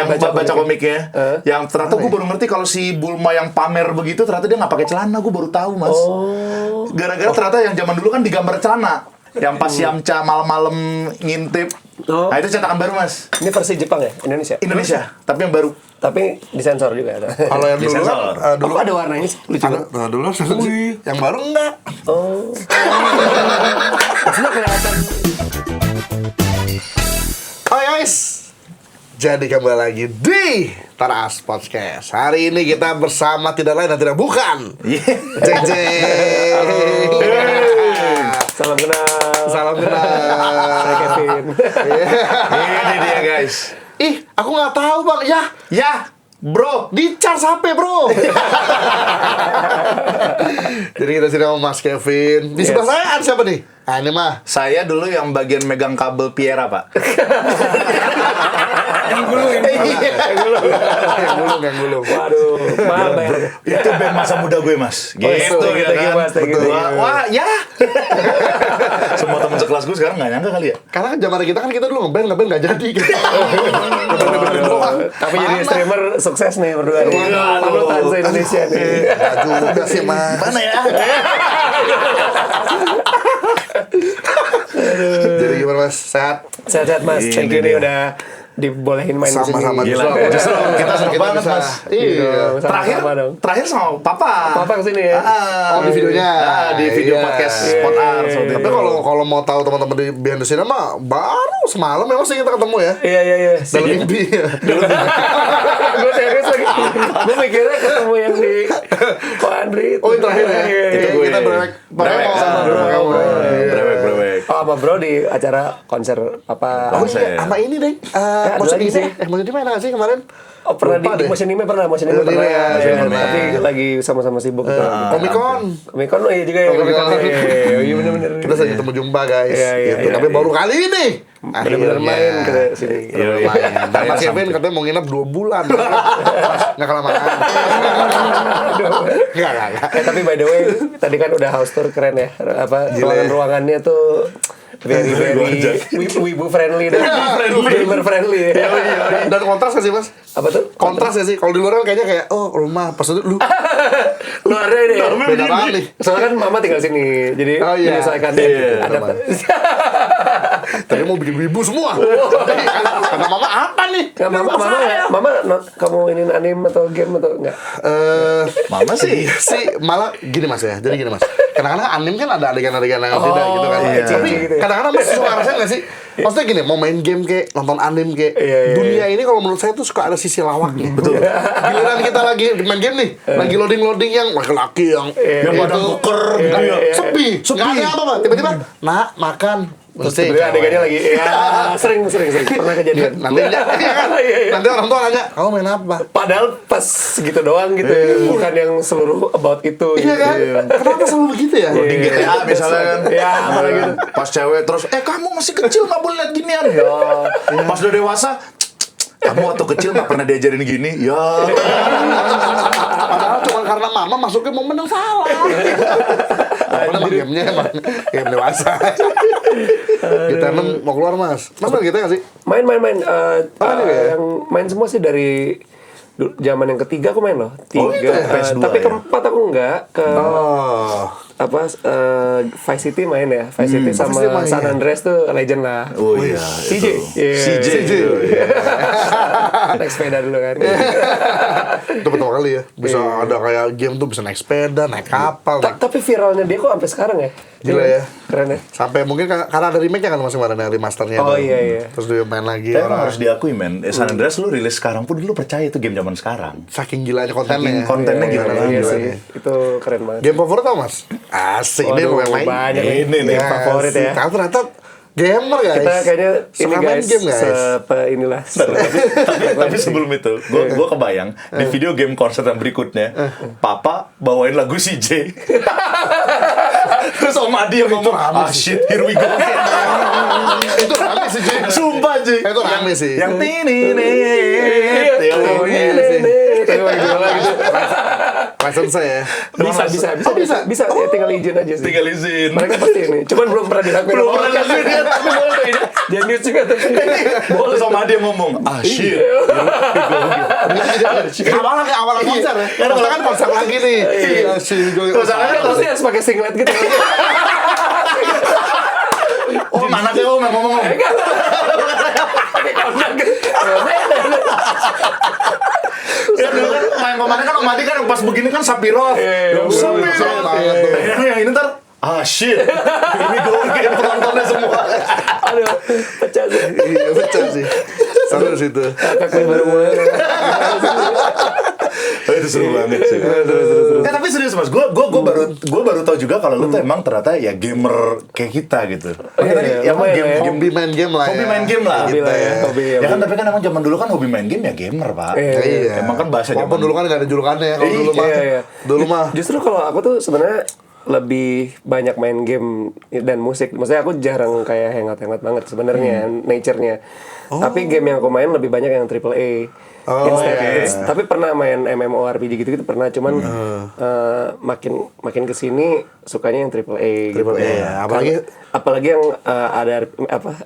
yang baca komiknya. Yang ternyata gue baru ngerti kalau si Bulma yang pamer begitu ternyata dia nggak pakai celana. Gue baru tahu, Mas. Gara-gara ternyata yang zaman dulu kan digambar celana. Yang pas Yamcha malam-malam ngintip. Nah itu cetakan baru, Mas. Ini versi Jepang ya? Indonesia, tapi yang baru. Tapi disensor juga ada. Kalau yang dulu kan, Dulu ada warnanya sih, lucu banget. nah dulu sih. Yang baru enggak. Maksudnya kelihatan. Hai guys, jadi kembali lagi di Taras Podcast. Hari ini kita bersama tidak lain dan tidak bukan JJ. Salam kenal. Salam kenal. Saya Kevin. Ini dia, guys. Ih, aku nggak tahu bang. Ya, bro. Di charge HP bro. Jadi kita sini sama Mas Kevin. Di sebelah saya ada siapa nih? Ah ini mah Saya dulu yang bagian megang kabel Piera, Pak. Yang gulung. yang gulung. Waduh, maaf ya. Itu band masa muda gue, Mas. Gitu, thank you, Mas. Thank you. Wah, ya. Semua teman sekelas gue sekarang nggak nyangka kali ya. Karena zaman kita dulu ngeband nggak jadi. Tapi jadi streamer sukses nih berdua nih. Waduh. Panutan se-Indonesia nih. Nggak juga sih mas. Mana ya? Jadi gimana mas? Sehat? Sehat-sehat Mas. Ini Thank you dia. nih udah dibolehin main di sini. Sama-sama. Gila, justru kita senang banget, bisa. Mas. Iya. Terakhir sama Papa. Papa kesini ya. Oh di videonya. Di video Iya. podcast Iya, Spot iya, Art. iya. Tapi kalau mau tahu teman-teman di Behind the Scene mah baru semalam memang sih kita ketemu ya. Iya. Dalam mimpi. Gue serius lagi. Gue mikirnya ketemu yang di Ko Andri. Oh itu terakhir ya. Itu gue. Kita brewek sama Brewek. Oh sama bro di acara konser apa? Oh Konser. iya, sama ini deh. ada Motion lagi Ime. sih. Motion Ime ada nggak sih kemarin? Oh pernah Lupa di deh. Motion Ime pernah. Motion Ime, Pernah. ya, Iya, Motion Ime. tapi lagi sama-sama sibuk gitu. Comic-Con. Comic-Con iya juga ya. Comic-Con. Iya bener-bener. Kita sering ketemu jumpa guys. Iya, Gitu. iya, Tapi iya. baru kali ini. Bener-bener main ke sini. Dan Mas Kevin katanya mau nginep 2 bulan. Nggak kelamaan. Nggak. Tapi by the way, tadi kan udah house tour keren ya. Apa ruangannya tuh very wibu friendly dan gamer friendly. Dan kontras nggak sih mas? Apa tuh? Kontras nggak sih? Kalau di luar kan kayaknya kayak rumah pas itu lu Luarnya deh. beda banget nih. Soalnya kan mama tinggal sini, jadi Oh, iya. menyesuaikan Iya, Tadi mau bikin wibu semua. Kata mama apa nih? Nggak, mama kamu ini anime atau game atau enggak? Mama sih. Malah gini mas ya. Jadi gini mas. Kadang-kadang anime kan ada adegan-adegan yang tidak gitu kan. iya. Tapi Gitu ya. kadang-kadang mas suka ngerasain nggak sih? Maksudnya gini, mau main game kayak nonton anime kayak Iya. dunia ini kalau menurut saya tuh suka ada sisi lawaknya. Betul. Giliran kita lagi main game nih, lagi loading yang laki-laki yang badan keker gitu ya. sepi. Nggak ada apa-apa. Tiba-tiba, nak makan. Terus Sebenarnya adegannya lagi, ya sering pernah kejadian. nanti Iya. nanti orang tua nanya, kamu main apa? Padahal pas gitu doang gitu ya, bukan yang seluruh about itu. Iya kan? Kenapa selalu begitu ya? Di GTA misalnya kan. Ya, apalagi gitu. Pas cewek terus, kamu masih kecil nggak boleh liat ginian. Ya. Pas udah dewasa, kamu waktu kecil nggak pernah diajarin gini. Ya. Padahal cuma karena mama masuknya momen yang salah. Padahal emang gamenya emang game dewasa. Kita mau keluar mas. Mas main kita nggak sih? Main. ya? Yang main semua sih dari zaman yang ketiga aku main loh. 3. Oh, itu ya? PS2 tapi ya? keempat aku enggak ke apa Vice City main ya. Vice City sama Vice City main, San ya. Andreas tuh legend lah. Oh iya. CJ. Iya. CJ. Naik sepeda dulu kan. Itu pertama kali ya. Bisa ada kayak game tuh bisa naik sepeda, naik kapal. Tapi viralnya dia kok sampai sekarang ya. Gila ya. Keren ya. Sampai mungkin karena ada remake-nya kan masih kemarin yang remasternya. Oh, tuh. iya. Terus dia main lagi. Tapi emang harus diakui men, San Andreas lu rilis sekarang pun dulu percaya itu game zaman sekarang. Saking gilanya kontennya. Saking kontennya Iya, gimana iya gila sih. ya. Itu keren banget. Game favorit tau mas? Asik ini Waduh, gue main. banyak Ini nih, game favorit ya. Kalau ternyata gamer guys. Kita kayaknya ini Suka main guys, game guys. inilah. tapi sebelum itu, gue kebayang di video game konser yang berikutnya, Papa bawain lagu CJ. Terus Om Adi yang ngomong, shit, here we go. Itu rame sih Ji. Sumpah Ji. Itu rame sih. Yang ini nih. Oh iya sih. Tapi lagi jualan gitu. license ya. Bisa ya, tinggal izin aja sih. Tinggal izin. Mereka pasti ini, cuman belum pernah dilakuin. Belum pernah dilakuin. Tapi boleh tuh ini. Jenius juga tuh. Boleh. Terus sama dia ngomong, shit. Awal konser ya. Karena kan konser lagi nih. Terus dia harus pakai singlet gitu. Oh, mana sih Om yang ngomong? Pakai kontak gitu. Ya dulu kan main kemarin kan Om Adi kan pas begini kan Sapiro. Sapiro banget tuh. Yang ini ntar shit. Ini gogein penontonnya semua. Aduh, pecah sih. Iya, pecah sih. Sampai situ. Kakak baru mulai. Itu seru banget sih. Tapi serius Mas, gue baru tahu juga kalau lu tuh emang ternyata ya gamer kayak kita gitu. Iya, Hobi main game lah. Hobi main game lah Hobi gitu lah ya, ya. hobi, Ya kan tapi kan emang zaman dulu kan hobi main game ya gamer, Pak. Iya. Emang kan bahasa Walaupun zaman dulu kan nggak ada julukannya ya. Kalau dulu mah. Iya. Dulu mah. Justru kalau aku tuh sebenarnya lebih banyak main game dan musik. Maksudnya aku jarang kayak hangout banget sebenarnya nature-nya. Tapi game yang aku main lebih banyak yang AAA. Tapi pernah main MMORPG gitu pernah, cuman makin kesini sukanya yang AAA gitu. Ya. Apalagi yang ada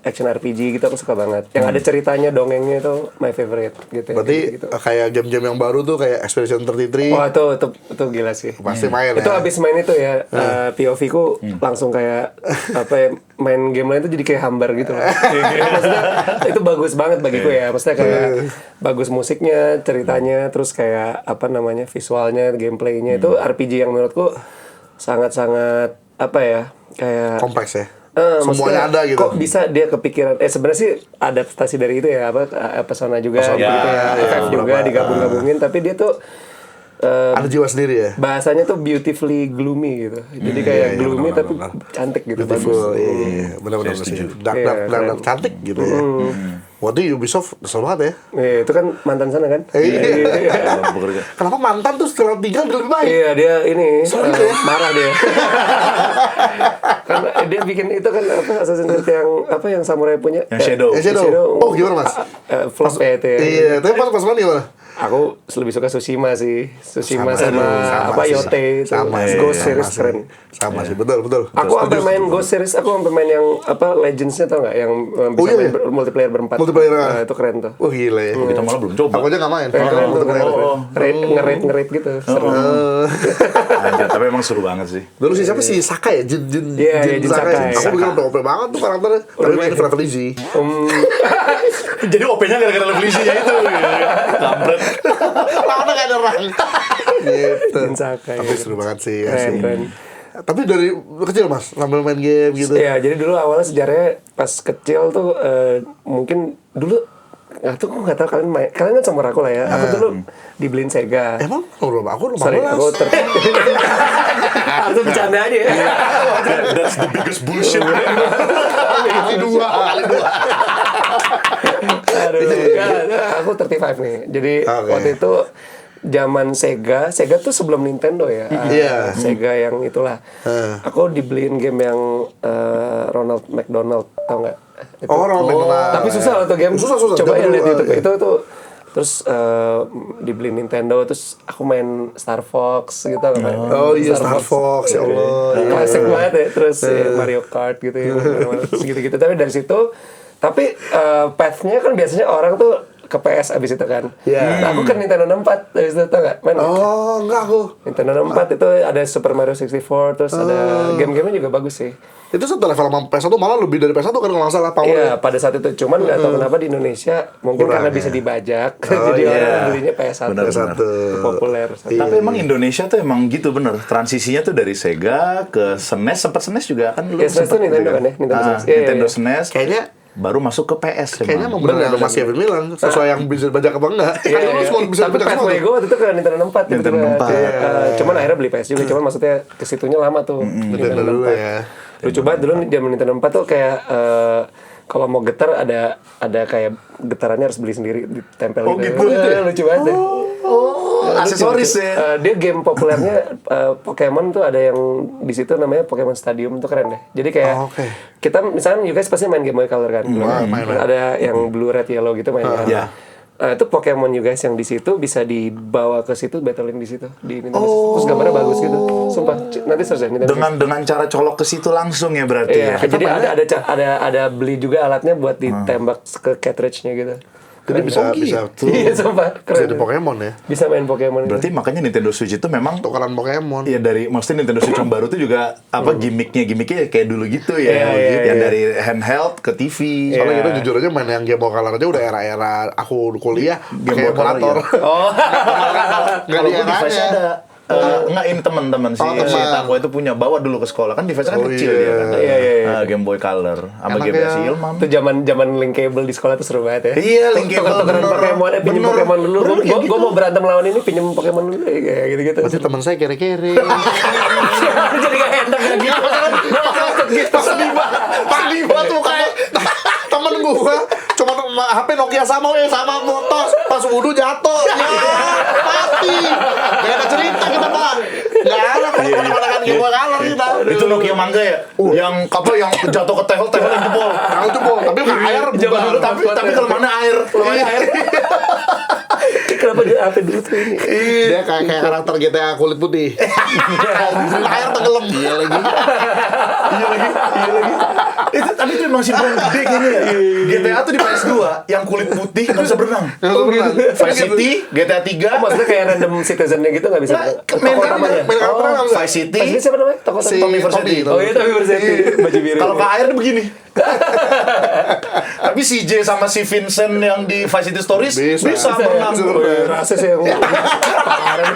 action RPG gitu aku suka banget. Yang ada ceritanya, dongengnya itu my favorite gitu. Berarti gitu. kayak game-game yang baru tuh kayak Expedition 33. Wah itu gila sih. Pasti main Itu ya. abis main itu ya, POV ku langsung kayak main game lain tuh jadi kayak hambar gitu loh. Maksudnya itu bagus banget bagiku ya. Maksudnya kayak bagus musiknya, ceritanya, terus kayak visualnya, gameplaynya itu RPG yang menurutku sangat-sangat kayak Kompleks ya. maksudnya, Semuanya ada gitu. Kok bisa dia kepikiran? Sebenarnya sih adaptasi dari itu ya, Persona juga gitu ya, FF juga digabung-gabungin, tapi dia tuh ada jiwa sendiri ya. bahasanya tuh beautifully gloomy gitu. Jadi kayak gloomy tapi cantik gitu, Beautiful, bagus. iya, benar-benar sih. Dark, cantik gitu ya. Waktu Ubisoft kesel banget ya. Iya, itu kan mantan sana kan? Iya. Kenapa mantan tuh setelah tinggal lebih baik? Iya, dia ini ya? marah dia. Karena dia bikin itu kan Assassin's Creed yang samurai punya. Yang Shadow. Oh, gimana Mas? Flop ya itu ya. Iya, tapi pas mana gimana? Aku lebih suka Tsushima sih. Tsushima Sama sih. Yote itu. Sama sih. Ghost series Sama keren. sih. Sama sih, betul. Aku sampai main Ghost series, aku sampai main yang Legends-nya tau nggak? Yang bisa main multiplayer berempat. Multiplayer. Nah, itu keren tuh. Oh gila ya. Kita malah belum coba. Aku aja nggak main. Keren tuh. Keren. Nge-raid gitu. Seru. Anjir, tapi emang seru banget sih. Dulu sih siapa sih Sakai ya? Jin Iya, Jin Sakai. Aku pikir OP banget tuh karakternya. Tapi main Final Fantasy. Jadi OP-nya gara-gara level isinya itu. Kampret. Mana nggak ada orang. Gitu. Jin Sakai. Tapi seru banget sih. Keren. Tapi dari kecil Mas, sambil main game gitu. Iya, jadi dulu awalnya sejarahnya pas kecil tuh mungkin dulu nggak tahu kalian kan sama aku lah ya. Aku dulu dibeliin Sega. Emang? Aku Sorry, aku Itu bercanda aja ya. That's the biggest bullshit. kali dua. Aduh, aku 35 nih. Jadi waktu itu zaman Sega tuh sebelum Nintendo ya. Iya. Sega yang itulah. Aku dibeliin game yang Ronald McDonald, tau nggak? Ronald McDonald. Tapi susah loh tuh game. Susah. Coba ya Zaman lihat dulu, YouTube. Itu tuh terus dibeliin Nintendo, terus aku main Star Fox gitu. Oh iya, Star Fox, ya Allah. Klasik banget ya. Terus Mario Kart gitu ya. Gitu-gitu. Tapi dari situ, path-nya kan biasanya orang tuh ke PS abis itu kan. Nah, aku kan Nintendo 64 dari situ, tau gak? Main Oh, enggak aku. Nintendo 64 itu ada Super Mario 64, terus ada game-gamenya juga bagus sih. Itu satu level sama PS1 malah lebih dari PS1 kan kalau nggak salah Iya, powernya. pada saat itu. Cuman nggak tahu kenapa di Indonesia mungkin karena bisa dibajak. Jadi orang belinya PS1. Benar. Populer. Tapi emang Indonesia tuh emang gitu bener. Transisinya tuh dari Sega ke SNES, sempat SNES juga kan lu Ya, SNES tuh Nintendo kan ya? Nintendo SNES. Kayaknya baru masuk ke PS Kayaknya emang. mau bener yang Mas Kevin bilang sesuai yang bisa bajak apa enggak. Kan dulu semua bisa Tapi bajak semua. pathway gue waktu itu ke Nintendo 64 gitu. Nintendo 64. Cuman akhirnya beli PS juga. Cuman maksudnya kesitunya lama tuh. Nintendo dulu ya. Lucu banget dulu zaman Nintendo 4 tuh kayak kalau mau getar ada kayak getarannya harus beli sendiri, ditempel gitu ya? Lucu banget deh. Aksesoris ya. Dia game populernya Pokemon tuh ada yang di situ namanya Pokemon Stadium, tuh keren deh. Jadi kayak kita misalnya you guys pasti main Game Boy Color kan. Ada yang blue red yellow gitu mainnya. Nah, itu Pokemon you guys yang di situ bisa dibawa ke situ, battling di situ di Nintendo Switch. Terus gambarnya bagus gitu. Sumpah, nanti search ya Nintendo Switch. Dengan cara colok ke situ langsung ya berarti. Iya, Ya. jadi ada beli juga alatnya buat ditembak ke cartridge-nya gitu. Jadi bisa tuh. Iya, sumpah, Bisa keren. di Pokemon ya. Bisa main Pokemon. Berarti makanya Nintendo Switch itu memang Tukeran Pokemon. Iya dari maksudnya Nintendo Switch yang baru tuh juga apa gimmicknya kayak dulu gitu ya. Iya. Yang dari handheld ke TV. Soalnya itu jujur aja main yang Game Boy Color aja udah era-era aku kuliah Game Boy pakai Color, emulator. Oh, Nggak Kalau di gue device eranya. ada enggak ini teman-teman sih. Oh, teman. Si Tako itu punya bawa dulu ke sekolah kan device kan Oh, kecil iya. dia kan. Iya. Game Boy Color sama Enak game ya. si Ilmam. itu zaman link cable di sekolah tuh seru banget ya. Iya, link cable, Tuker-tukeran bener. Pokemon, pinjem Bener. Pokemon dulu. Bener, kayak Gue mau berantem lawan ini, pinjem Pokemon dulu kayak gitu-gitu. Berarti teman saya kere-kere. Jadi gak enak kayak gitu. Sedih banget tuh kayak temen gua cuma HP Nokia sama motor pas wudu jatuh ya mati gak ada cerita kita pak gak ada kalau Game Boy Color kita Itu Nokia mangga ya? Yang apa yang jatuh ke tehol yang jebol. kalau jebol tapi air Zaman dulu bubar Tapi kalau mana air? Kalau mana air? Kenapa dia apa dulu tuh ini? dia kayak karakter GTA kulit putih air tenggelam iya lagi Itu tadi tuh emang simpel gede kayaknya ya. GTA tuh di PS2 yang kulit putih nggak bisa berenang. Vice City, GTA 3, Maksudnya kayak random citizen-nya gitu gak bisa? Nah, Toko main utamanya. main karakter nggak bisa. Vice City. Vice City siapa namanya? Toko Si Tommy Versetti. Tommy. Oh iya, Tommy Versetti. Baju biru. Kalau ke air dia begini. Tapi si J sama si Vincent yang di Vice City Stories bisa berenang. Oh iya, rasa sih yang parah.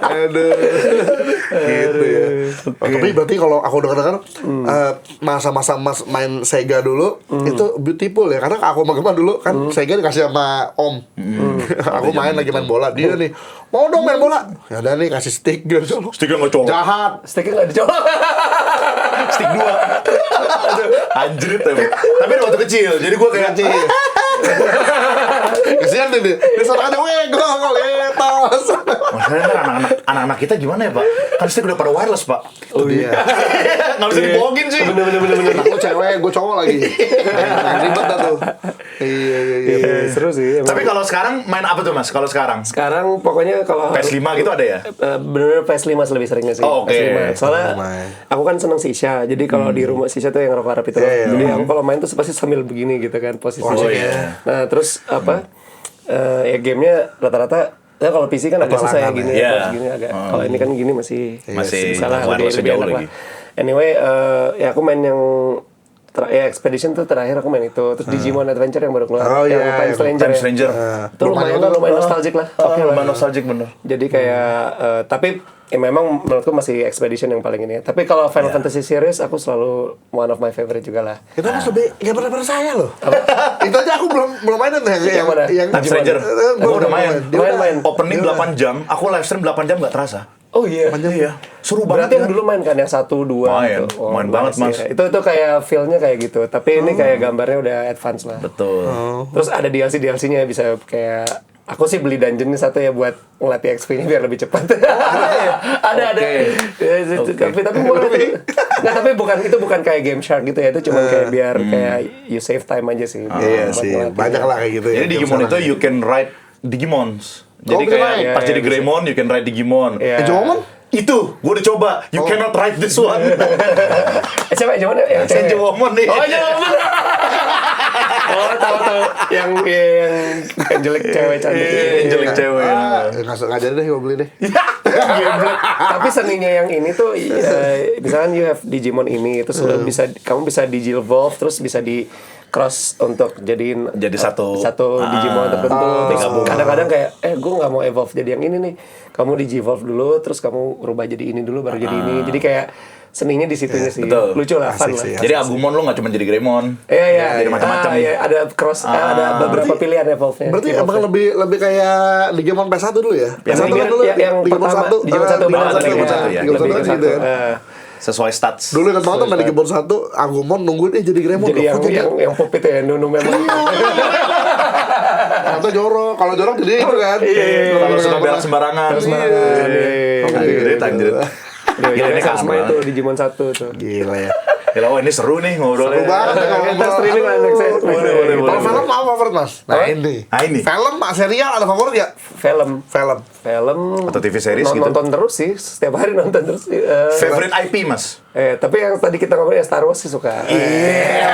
aduh gitu ya tapi berarti kalau aku dengar masa-masa mas main Sega dulu itu beautiful ya karena aku sama Gemma dulu kan Sega dikasih sama Om aku lagi main bola dia nih mau dong main bola ya udah nih kasih stick dia colok Sticknya nggak colok. jahat Sticknya gak dicolok. Stick 2. Anjrit emang. Tapi waktu kecil, jadi gue kayak kesian deh dia serangannya gol letos masalahnya anak-anak kita gimana ya Pak? Kan stick udah pada wireless Pak. oh iya Nggak bisa dibohongin sih. bener aku cewek gue cowok lagi ribet dah tuh iya Seru sih. Tapi kalau sekarang main apa tuh Mas? Kalau sekarang? Sekarang pokoknya kalau PS5 gitu ada ya? bener-bener PS5 lebih seringnya sih. Oh, oke. PS5. Soalnya PS5. aku kan seneng Shisha. Jadi kalau di rumah Shisha tuh yang rokok Arab itu. Iya, iya. Jadi aku kalau main tuh pasti sambil begini gitu kan posisinya. Oh, iya. Nah, terus ya gamenya rata-rata ya kalau PC kan agak susah ya gini, Iya. gini agak. Kalau ini kan gini masih Masih bisa lah, wireless lebih jauh enak lagi. lah. Anyway, ya aku main yang Expedition tuh terakhir aku main itu. Terus Digimon Adventure yang baru keluar. Oh, yang iya, Time yang Stranger. Time ya. Stranger. Itu lumayan nostalgic lah. Oke lah. Lumayan nostalgic bener. Jadi kayak tapi ya memang menurutku masih Expedition yang paling ini ya. Tapi kalau Final Fantasy series aku selalu one of my favorite juga lah. itu mas lebih nggak pernah saya loh itu aja aku belum mainin Yang mana? Time Stranger. gua Aku udah main. Main. Opening 8 jam, aku live stream 8 jam nggak terasa. Oh iya. Iya. Seru Berarti banget yang dulu main kan yang 1, 2 Main. gitu. Main banget, nice, Mas. ya. Itu kayak feel-nya kayak gitu. Tapi ini kayak gambarnya udah advance lah. Betul. Terus ada DLC-DLC-nya bisa kayak aku sih beli dungeon satu ya buat ngelatih XP-nya biar lebih cepat. ada. Ya, tapi murah. Nggak, tapi bukan kayak Game Shark gitu ya. Itu cuma kayak biar kayak you save time aja sih. iya Buat sih ngelatih. banyak lah kayak gitu ya Jadi Digimon itu you can ride Digimons. Jadi bisa kayak ride? pas Iya, jadi bisa. Greymon you can ride Digimon. Iya. Jomon Itu, gue udah coba. You cannot ride this one. Siapa yang mana? Yang cewek? Jomon nih. Oh, Jomon. Oh, tahu. Yang jelek cewek cantik. Yang jelek cewek. nggak jadi deh gue beli deh Tapi seninya yang ini tuh misalkan you have Digimon ini terus kamu bisa Digivolve terus bisa di cross untuk jadiin Jadi satu Digimon tertentu. Terus kadang-kadang kayak gue nggak mau evolve jadi yang ini nih. Kamu Digivolve dulu terus kamu rubah jadi ini dulu baru jadi ini. Jadi kayak seninya di situnya sih. betul. Lucu lah, fun lah. Asik sih. Jadi Agumon lo nggak cuma jadi Greymon. Iya. Jadi macam-macam. Iya, ada cross, ada beberapa pilihan evolve-nya. berarti Evolve-nya. emang lebih kayak Digimon PS1 dulu ya Yang PS1 kan dulu yang pertama Digimon 1 benar Digimon Digimon 1 1 ya. Digimon 1 Digimon kan gitu 1. kan Sesuai stats. dulu ingat banget main Digimon 1 Agumon nungguin jadi Greymon Jadi yang pop itu ya Nunu memang. atau jorok kalau jorok jadi itu kan Kalau suka berak sembarangan. Iya. Anjrit. Gila, Gila, ini sama kamera. itu Digimon 1 tuh. gila ya Ya, ini seru nih ngobrolnya. Seru banget ya kalau Kita ngobrol. streaming lah next. Boleh. Kalau film apa favorit mas? Nah ini. Film, serial ada favorit ya? Film Atau TV series gitu? nonton terus sih, setiap hari nonton terus. Favorite IP, Mas? Tapi yang tadi kita ngomongin Star Wars sih suka. Iya.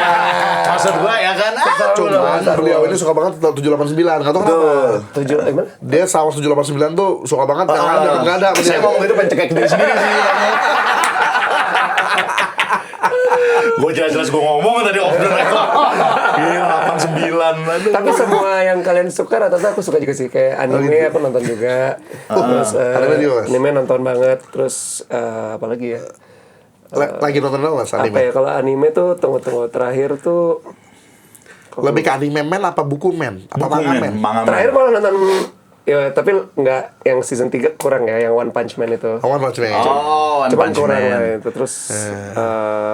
Maksud gua ya kan? Cuman beliau ini suka banget 789, nggak tahu kenapa. Gimana? Dia Star Wars 789 tuh suka banget, yang ada, nggak ada. Saya ngomong itu pencekek diri sendiri sih. Gue jelas-jelas gue ngomong tadi off the record. Gila, 89. Aduh. Tapi semua yang kalian suka rata-rata aku suka juga sih. Kayak anime aku nonton juga. Terus anime juga, Mas? anime nonton banget. Terus apa lagi ya? Lagi nonton apa mas Apa anime? ya, kalau anime tuh tunggu terakhir tuh Lebih ke anime men apa buku men? Apa manga men? terakhir malah nonton ya, tapi nggak yang season 3 kurang ya, yang One Punch Man itu. One Punch Man. Oh, One Cuman Punch kurang Man. lah itu. Terus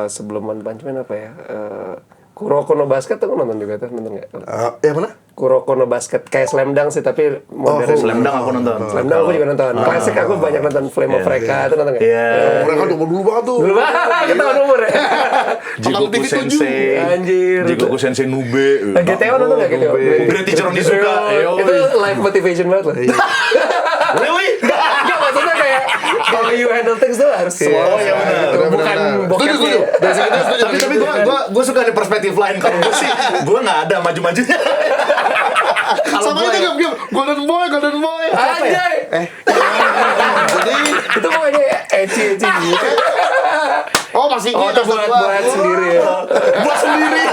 sebelum One Punch Man apa ya? Kuroko no Basket tuh aku nonton juga tuh, nonton nggak? Yang mana? Kuroko no Basket kayak Slam Dunk sih, tapi modern. Slam Dunk aku nonton. Slam Dunk aku juga nonton. Klasik aku banyak nonton Flame of Recca itu nonton nggak? Iya. Mereka udah dulu banget tuh. Dulu banget ketahuan umur ya. Jigoku TV7. Sensei. Anjir. Jigoku Sensei Nube. GTO nonton nggak GTO? Great Teacher Onizuka. Itu live motivation banget loh. Really? Enggak, maksudnya kayak kalau you handle things tuh harus semua. Oh, iya benar. Gitu. Bukan bokepnya. Tapi gue suka di perspektif lain. Kalau gue sih, gue nggak ada maju-majunya. Sama itu game Golden Boy. Anjay. Jadi Itu pokoknya ecchi gitu. masih Oh, itu buat sendiri ya. Buat sendiri.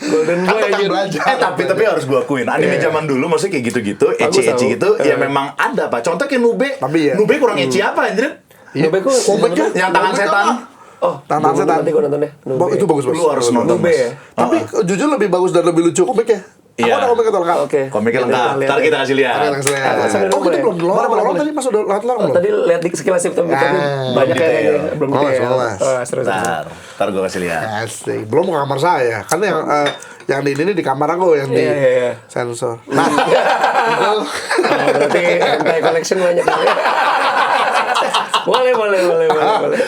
Golden Boy anjir. Tapi harus gue akuin anime zaman dulu maksudnya kayak gitu-gitu, ecchi tahu. gitu, ya memang ada Pak. Contoh kayak Nube. Tapi ya. Nube kurang ecchi apa anjir? Nube ku Yang tangan setan. Oh, Tangan setan. Nanti gue nonton deh. Itu bagus Lu harus nonton. Nube Mas. ya? Tapi jujur lebih bagus dan lebih lucu komiknya. Iya. Aku ada komik itu lengkap. Oke. Komiknya Kita lengkap. lihat Ntar ya. kita kasih lihat. Oh kita belum lorong tadi mas udah lorong belum? Tadi lihat di sekilas sih, tapi banyak detail. yang belum Mas, detail. mas. Seru. Ntar gue kasih lihat. Asik. Belum ke kamar saya. Kan yang di ini di kamar aku yang di Iya. sensor. Nah, Oh, berarti hentai collection banyak. Boleh.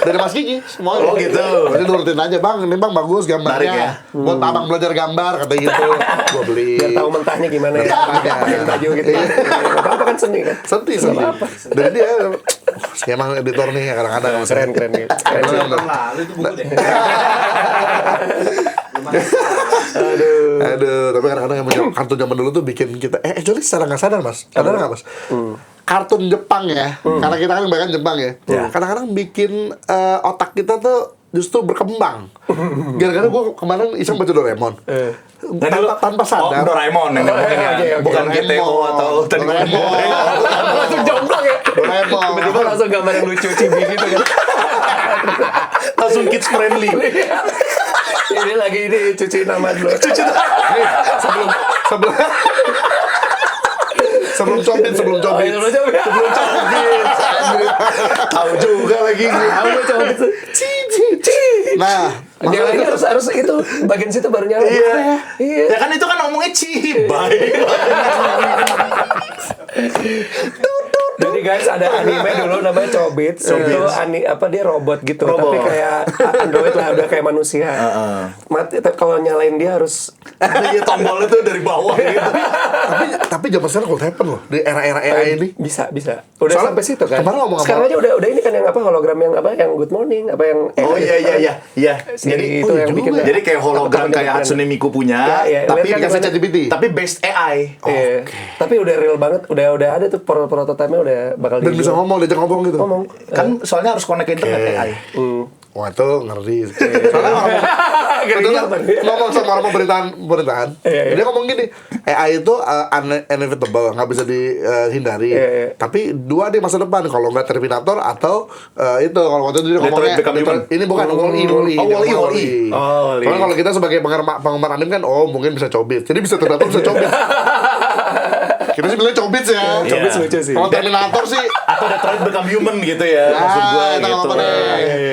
dari Mas Kiki semua. Oh, gitu. Berarti nurutin aja bang. Ini bang bagus Menarik gambarnya. ya? Buat abang belajar gambar kata gitu. Gua beli. Biar tahu mentahnya gimana ya. Pakai baju gitu. Nggak apa-apa kan seni kan. Senti sih. Dan dia emang editor nih kadang-kadang. Keren gitu. Keren sih. Lalu itu buku deh. Aduh, tapi kadang-kadang yang kartun zaman dulu tuh bikin kita actually secara nggak sadar mas, sadar nggak mas? Kartun Jepang ya, karena kita kan kebanyakan Jepang ya. Kadang-kadang bikin otak kita tuh justru berkembang. Gara-gara gue kemarin iseng baca Doraemon. Tanpa sadar. Oh, Doraemon yang ngomongin ya. Oke. Bukan Doraemon. GTO atau tadi Doraemon. Langsung jomblo ya. Doraemon. Tiba-tiba langsung gambar yang lucu cibi gitu kan. langsung kids friendly. Ini lagi cuci nama dulu. Sebelum cobit. Sebelum coba. Tahu juga lagi. Aku coba gitu. Nah, Dia lagi harus itu bagian situ baru nyala. Iya. Ya kan itu kan ngomongnya cibai. Jadi guys ada anime dulu namanya Chobits. Itu dia robot gitu. Robot. Tapi kayak android lah, udah kayak manusia. Mati kalau nyalain dia harus Iya tombolnya tuh dari bawah gitu. tapi zaman sekarang cold happen loh di era-era AI ini. bisa. Udah Soalnya sampai situ kan. kemarin ngomong Sekarang aja udah ini kan yang apa hologram yang apa yang good morning apa yang Oh iya. Jadi itu oh, yang juga. bikin Jadi kayak hologram kayak Hatsune Miku punya, Iya, tapi lihat kan Dikasih gimana? ChatGPT. tapi based AI. Iya. Tapi udah real banget, udah ada tuh prototipe-nya udah bakal Dan bisa ngomong, diajak ngomong gitu. Kan soalnya harus connect ke internet AI. Wah itu ngeri. Soalnya ngomong sama orang pemerintahan. Dia ngomong gini, AI itu inevitable, nggak bisa dihindari. Tapi dua di masa depan, kalau nggak Terminator atau itu kalau waktu itu dia Detroit ngomongnya Become Human. ini bukan Wall-E. Oh, Wall-E. Soalnya kalau kita sebagai penggemar anime kan, mungkin bisa cobit. Jadi bisa Terminator bisa cobit. Kita sih bilangnya Chobits ya. Coba Iya. lucu sih. Kalau Terminator sih, Atau Detroit Become Human gitu ya, maksud gue itu nggak gitu. apa-apa deh.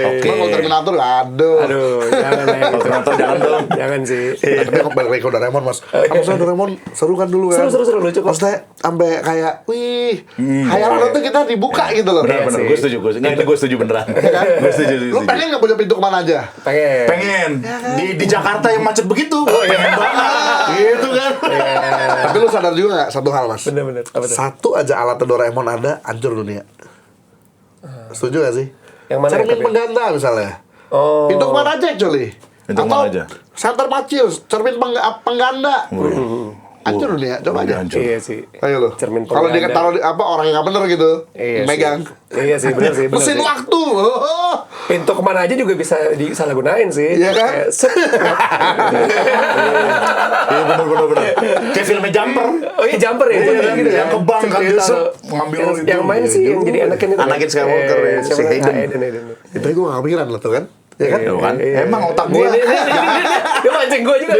Oke. Cuma kalau Terminator, aduh. Aduh, jangan lah. Kalau Terminator jangan dong. Jangan sih. Tapi kok balik lagi ke Doraemon, Mas. Maksudnya Doraemon seru kan dulu kan. Seru, lucu kok. Maksudnya sampai kayak, wih, hayalan tuh kita dibuka gitu loh. Bener, sih. gue setuju. Gue setuju beneran. Gue setuju. Lu pengen nggak punya pintu kemana aja? Pengen. Pengen di Jakarta yang macet begitu, gue pengen banget gitu kan. Tapi lu sadar juga nggak satu hal, Mas? Bener-bener. Apa tuh? Satu aja alat Doraemon ada, hancur dunia. Setuju gak sih? Yang mana Cermin tapi? pengganda misalnya. Oh. Pintu kemana aja actually? Pintu kemana aja? Center Macil, cermin pengganda. Hancur dunia, coba aja. Hancur. Iya sih. Ayo lo. Cermin Kalau dia pengganda. taruh di apa orang yang nggak bener gitu, Iya megang. Iya sih, bener sih. Mesin waktu. Oh. Pintu kemana aja juga bisa disalahgunain sih. Iya kan? Kayak, set. Iya bener. Kayak filmnya Jumper. Oh iya jumper ya, bener gitu ya. Yang ke bank kan, dia set, ngambil yang itu. main sih yang jadi Anakin itu. Anakin Skywalker ya, si siapa namanya? Hayden. Hayden. Itu gue nggak kepikiran lo tuh kan? Ya kan? Tuh kan? Iya. Emang otak gue. Dia mancing gue juga.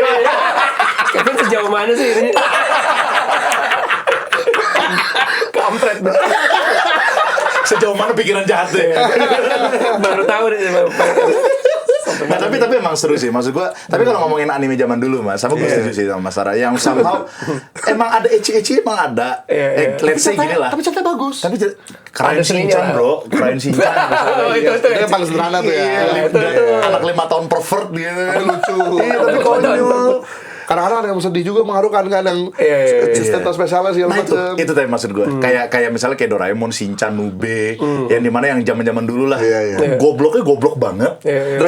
Kevin sejauh mana sih ini? Kampret. Sejauh mana pikiran jahatnya. Baru tahu deh. Nah, tapi emang seru sih, maksud gua. Tapi kalau ngomongin anime zaman dulu, Mas, sama gue setuju sih sama Mas Sarah. Yang somehow emang ada ecchi emang ada. Let's say gini lah. Tapi ceritanya bagus. Tapi keren Ada seninya Shinchan, lah. bro. Keren Shinchan. Oh, itu. Itu yang paling sederhana tuh ya. Iya, itu. Anak 5 tahun pervert gitu. Lucu. Iya, tapi Anak 5 tahun konyol. Kadang-kadang ada yang sedih juga mengharukan kan yang Iya. cerita spesialnya segala Nah macam. itu tadi maksud gue. Kayak misalnya kayak Doraemon, Shinchan, Nube, yang dimana yang zaman dulu lah. Iya. Gobloknya goblok banget. Iya.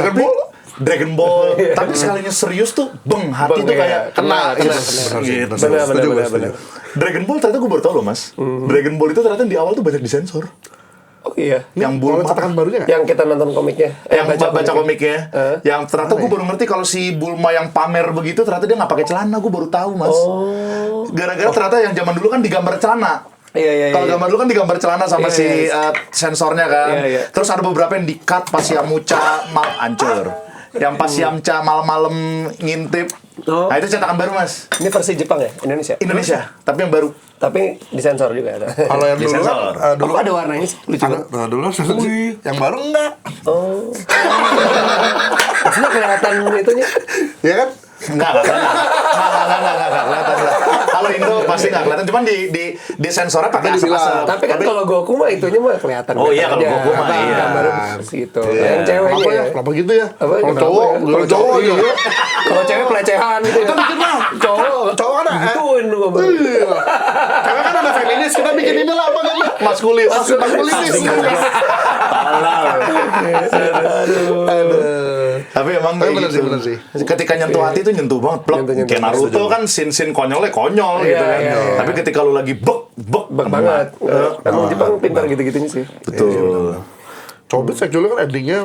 Dragon Ball. Tapi sekalinya serius tuh, hati tuh kayak kena. Benar, Gitu. Benar. Dragon Ball ternyata gue baru tau loh, Mas. Dragon Ball itu ternyata di awal tuh banyak disensor. Oh iya. Yang Kalau Bulma, cetakan barunya nggak? Yang kita nonton komiknya. yang baca komiknya, yang ternyata gue baru ngerti kalau si Bulma yang pamer begitu ternyata dia nggak pakai celana. Gue baru tahu, Mas. Gara-gara ternyata yang zaman dulu kan digambar celana. Iya. Kalau gambar dulu kan digambar celana sama Iya, si iya. sensornya kan. Iya. Terus ada beberapa yang di-cut pas Yamucha hancur. Yang pas Yamcha malam-malam ngintip. Oh. Nah itu cetakan baru, Mas. Ini versi Jepang ya? Indonesia, tapi yang baru. Tapi disensor juga ada. Kalau yang dulu Disensor. kan, dulu Kok ada warnanya sih? Lucu ada, banget. nah, dulu yang baru enggak. Oh. Maksudnya kelihatan itunya. Ya kan? Enggak kelihatan. Kalau Indo pasti nggak kelihatan. Cuman di sensornya pakai Tapi dibilang. asap-asap. Tapi kan kalau Goku mah itunya mah kelihatan. Oh iya, kalau aja. Goku mah Apa, iya. gambar gitu. Yang ceweknya Kenapa ya? ya. Kenapa gitu ya? Apa, Kalau kenapa cowok, ya? kalau cowok iya. gitu. Kalau cewek pelecehan gitu. Kita bikin lah. Cowok. Cowok kan ada. Gituin lu gambar. Iya. Karena kan ada feminis, kita bikin ini lah apa namanya? Maskulis. Maskulinis. Aduh. Tapi emang Tapi kayak bener gitu. sih, bener sih. Ketika nyentuh hati itu nyentuh banget. Blok. Nyentuh Kayak banget. Naruto kan scene konyolnya konyol Iya, gitu kan. iya, iya. Tapi ketika lu lagi bek Bak banget. Emang Jepang pintar gitu-gitunya sih. Betul. Chobits actually kan endingnya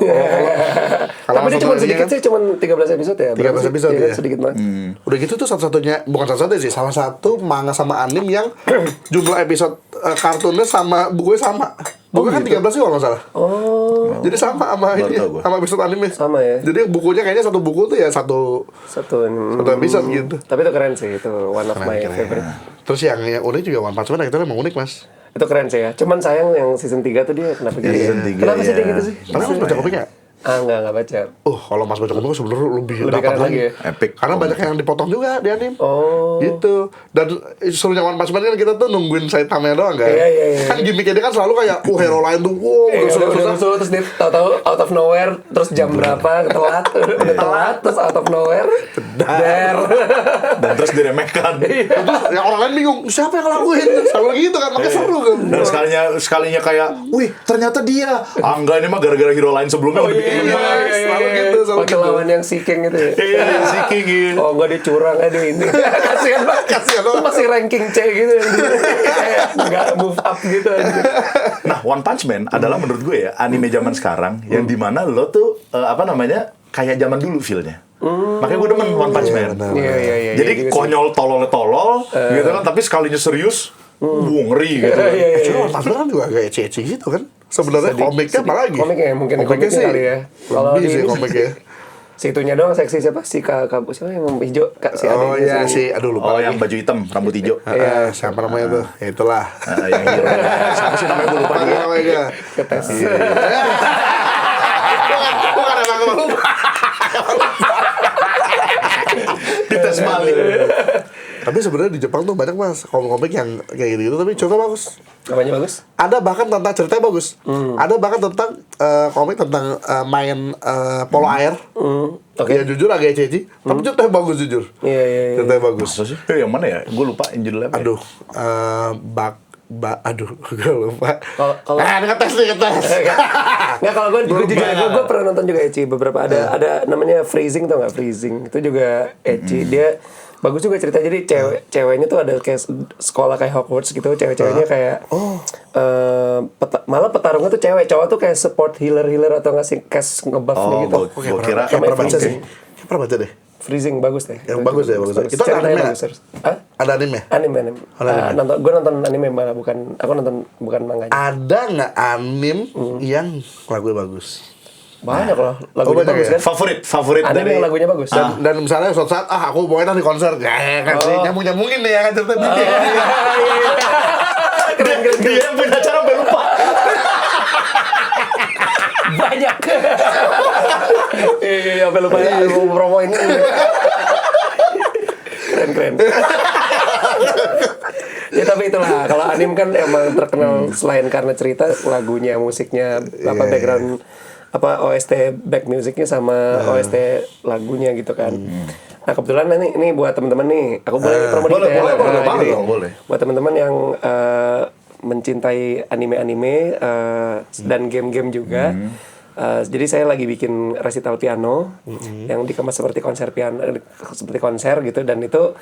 Tapi dia cuma sedikit sih, cuma 13 episode ya. 13 episode Iya, ya. sedikit banget. Udah gitu tuh satu-satunya, bukan satu-satunya sih, salah satu manga sama anime yang jumlah episode kartunnya sama bukunya sama. Bukunya kan 13 sih kalau nggak salah. Oh, Jadi sama sama Baru ini, tau gua. sama episode anime. sama ya. Jadi bukunya kayaknya satu buku tuh ya satu Satu episode gitu. Tapi itu keren sih, itu one of my favorite. Terus yang unik juga One Punch Man itu emang unik, Mas. Itu keren sih ya. Cuman sayang yang season 3 tuh dia kenapa gitu Season ya? 3 Kenapa sih dia ya. gitu sih? Tapi Mas baca komiknya? Enggak baca. Kalau Mas baca komik sebenarnya lebih Lebih dapat keren lagi. lagi ya? Epic. Karena banyak yang dipotong juga di anime. Oh. Gitu. Dan serunya One Punch Man kan kita tuh nungguin Saitama doang kan. Iya. Kan gimmicknya dia kan selalu kayak hero lain tuh Udah susah-susah. musuh terus dia tahu-tahu out of nowhere terus jam berapa telat udah telat terus out of nowhere der Dan terus diremehkan. Terus yang orang lain bingung, siapa yang ngelakuin? Selalu gitu kan, makanya seru kan. Dan sekalinya kayak, wih ternyata dia. Enggak, ini mah gara-gara hero lain sebelumnya udah bikin iya. Selalu gitu, selalu pakai gitu. lawan yang si King itu ya. Iya, si King gitu. Oh enggak dia curang aduh ini kasihan banget Kasihan Lu banget. masih ranking C gitu yang dulu. Kayak nggak move up gitu anjir. Nah, One Punch Man adalah menurut gue ya anime zaman sekarang yang dimana lo tuh kayak zaman dulu feel-nya. Makanya gue demen One Punch Man. Iya Jadi juga sih. konyol tolol gitu kan, tapi sekalinya serius, ngeri gitu. Iya. Cuma One Punch Man kan juga agak ecchi gitu kan. Sebenarnya komiknya apalagi? Komiknya mungkin komiknya sih kali ya. Kalau lebih di sih ini- komiknya. Situnya doang seksi siapa? Si Kak siapa yang hijau? Kak si Oh adiknya iya si, aduh lupa lagi. yang baju hitam, rambut hijau. Siapa namanya tuh? Ya itulah. Yang hero. Siapa sih namanya gue lupa Apa dia. namanya? Ketes. Bukan emang gue lupa. Dites balik. Tapi sebenarnya di Jepang tuh banyak mas komik-komik yang kayak gitu, tapi contoh bagus. Namanya bagus? Ada bahkan tentang ceritanya bagus. Ada bahkan tentang komik tentang main polo air. Oke. Ya jujur agak ececi, tapi ceritanya bagus jujur. Iya. Ceritanya bagus. Masa sih? Yang mana ya? Gue lupa judulnya. Aduh, aduh, gue lupa. Kalau- Ngetes. Nggak, kalau gue juga gue pernah nonton juga ecchi beberapa ada namanya Freezing, tau nggak Freezing itu juga ecchi. Dia bagus juga cerita, jadi ceweknya tuh ada kayak sekolah kayak Hogwarts gitu, ceweknya kayak malah petarungnya tuh cewek, cowok tuh kayak support healer atau ngasih cash ngebuff gitu. gue kira Kayak pernah baca Freezing. sih. Kayak pernah baca deh. Freezing bagus deh. Yang bagus ya, bagus. Itu ada Ceritanya anime bagus, harus. Hah? Ada anime? Anime. Gue nonton anime malah bukan bukan manganya. Ada nggak anime yang lagunya bagus? Banyak loh lagunya banyak bagus ya? kan. Favorit Anime dari yang lagunya bagus. Dan misalnya suatu saat aku pokoknya di konser kan sih nyambungin deh ya kan ceritanya. Keren. dia yang punya acara sampai lupa. Banyak. Iya, sampai lupa ya mau promoin ini. Keren. Ya tapi itulah, kalau anime kan emang terkenal selain karena cerita, lagunya, musiknya, background OST back musicnya sama OST lagunya gitu kan. Nah kebetulan ini buat teman-teman nih, aku boleh promo dikit ya. boleh. Buat teman-teman yang mencintai anime-anime dan game-game juga. Jadi saya lagi bikin resital piano yang dikemas seperti konser piano, seperti konser gitu, dan itu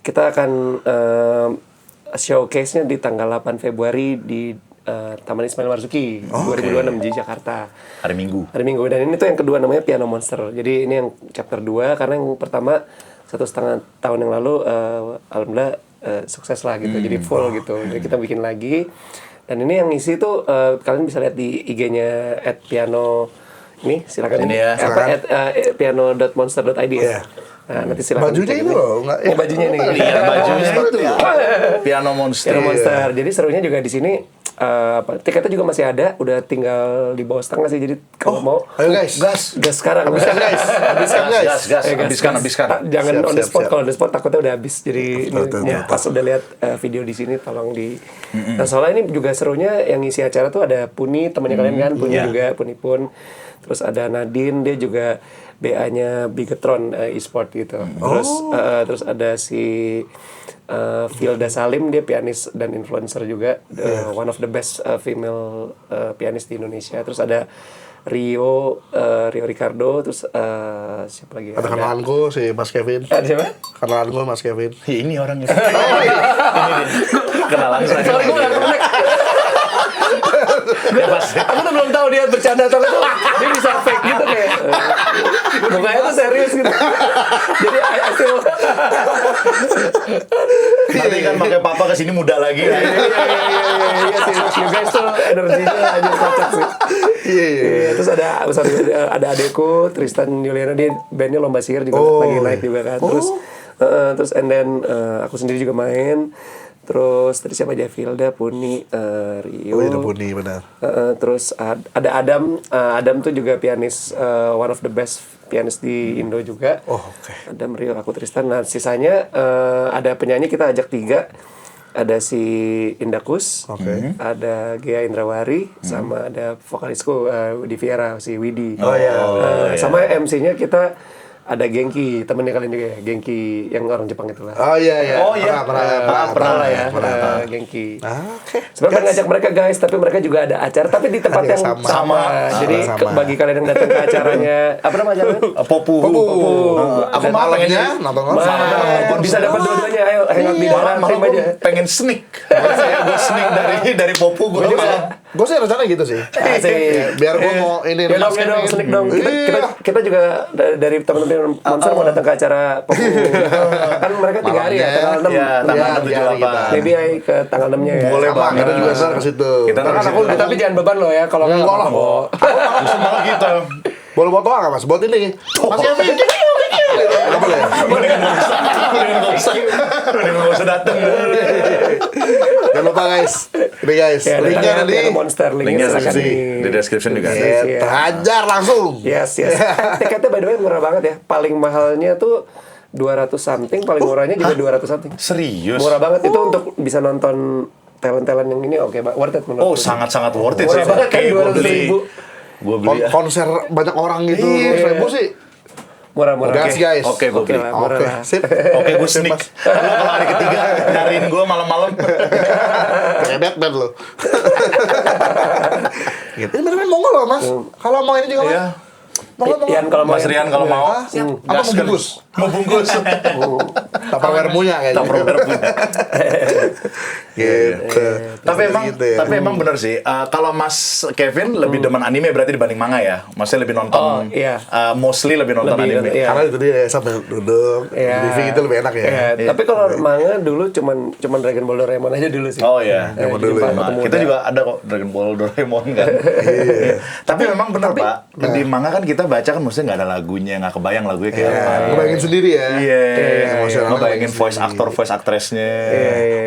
kita akan showcase-nya di tanggal 8 Februari di Taman Ismail Marzuki 2026 di Jakarta. Hari Minggu. Dan ini tuh yang kedua namanya Piano Monster. Jadi ini yang chapter 2 karena yang pertama 1,5 tahun yang lalu alhamdulillah sukses lah gitu. Jadi full gitu. Jadi kita bikin lagi. Dan ini yang ngisi tuh kalian bisa lihat di IG-nya @piano ini silakan Ini ya, piano.monster.id ya. Nah, nanti silakan. Bajunya itu loh, enggak? Oh, bajunya nih. Iya, bajunya itu. Piano Monster. Piano Monster. Jadi serunya juga di sini tiketnya juga masih ada, udah tinggal di bawah setengah sih. Jadi kalau mau Ayo guys, gas sekarang. habiskan guys. Habiskan. Jangan Siap, on the siap, spot. siap. Kalau on the spot takutnya udah habis. Jadi Betul. pas udah lihat video di sini tolong di. Nah, soalnya ini juga serunya yang ngisi acara tuh ada Puni, temannya kalian kan, Puni juga, Puni pun. Terus ada Nadine, dia juga BA-nya Bigetron e-sport gitu. Terus ada si Filda Salim, dia pianis dan influencer juga, one of the best female pianis di Indonesia. Terus ada Rio Ricardo, terus siapa lagi? Ada kenalanku si Mas Kevin. Ada siapa? Kenalanku Mas Kevin. Ini orangnya. Ini dia. Kenalan saya. Sorry, gue gak connect. Aku tuh belum tahu dia bercanda atau enggak. Dia bisa fake gitu kayak. Mukanya tuh serius gitu. Jadi still. Nanti kan pakai papa kesini muda lagi. Iya sih. You guys tuh energinya aja kocak sih. Iya. Terus ada adekku Tristan Juliana, dia bandnya Lomba Sihir juga lagi naik juga kan. Terus and then aku sendiri juga main. Terus tadi siapa aja? Filda, Puni, Rio. Oh iya, Puni benar. Terus ada Adam. Adam tuh juga pianis, one of the best pianis di Indo juga. Oh, oke. Adam, Rio, aku Tristan. Nah sisanya ada penyanyi, kita ajak 3. Ada si Indakus, ada Gea Indrawari, sama ada vokalisku di Viera, si Widi. Sama MC-nya kita ada Genki, temennya kalian juga ya, Genki yang orang Jepang itulah. Oh iya. Pernah lah ya, Genki. Oke. Sebenarnya ngajak mereka guys, tapi mereka juga ada acara, tapi di tempat Ada yang yang sama. Jadi sama. bagi kalian yang datang ke acaranya, apa nama acaranya? Popu. Aku malamnya nonton konser. Bisa dapat dua-duanya, ayo hangout di dalam Malah tim gue aja. pengen sneak. Gue sneak dari Popu. Gue Gue sih rencana gitu sih. Asik. Biar gue mau ini Ya dong, sneak dong. Kita juga dari teman-teman Monster mau datang ke acara Popu. Kan mereka 3 hari ya, tanggal 6. Ya, tanggal 6, 7, 8. Maybe ayo ke tanggal 6-nya ya. Boleh Sama, banget. kita juga ntar ke situ. Kita ntar ke situ. Tapi jangan beban lo ya kalau nggak Enggak lah. mau. Justru malah kita Boleh foto nggak mas? Buat ini. Mas Kevin, nggak boleh. Mendingan nggak usah dateng. Jangan lupa guys. Ini guys, Ya, linknya ada nanti. Monster, Linknya silakan di description juga ada. Iya. Hajar langsung. Yes. Tiketnya by the way murah banget ya. Paling mahalnya tuh 200 something, paling murahnya juga 200 something. Serius? Murah banget itu untuk bisa nonton talent-talent yang ini, oke, worth it menurut Oh, aku. sangat-sangat worth it. Murah banget kan, Kayaknya gua 200 beli. ribu. Gua beli ya. Konser banyak orang gitu, Iya. 100.000 sih. Murah-murah. Gas guys. Oke, gua beli. lah, murah Oke, lah. sip. Oke, gue sneak. Lo kalau hari ketiga nyariin gue malam-malam. Kayak Batman lo. Gitu. Ini bener-bener mongol loh mas. Kalau mau ini juga mas. Iya. Mongol. Ian kalau mau Mas Rian kalau mau. Ah, siap. Apa gas mau kan? bungkus? Mau bungkus. Tupperware punya kayaknya. Tupperware punya. Gitu. Tapi emang bener sih. Kalau Mas Kevin lebih demen anime berarti dibanding manga ya. Maksudnya lebih nonton. Oh, iya. Mostly lebih nonton Lebih, anime. iya. Karena itu dia sambil duduk, Iya. living itu lebih enak ya. Iya, tapi kalau manga dulu cuman Dragon Ball Doraemon aja dulu sih. Oh iya. Zaman dulu Jepang ya. ketemu Kita udah. juga ada kok Dragon Ball Doraemon kan. Tapi memang benar Pak. Di manga kan kita baca kan maksudnya nggak ada lagunya, nggak kebayang lagunya kayak apa. Ngebayangin sendiri ya. Iya. Emosionalnya Ngebayangin lagi voice sendiri. actor, voice actressnya.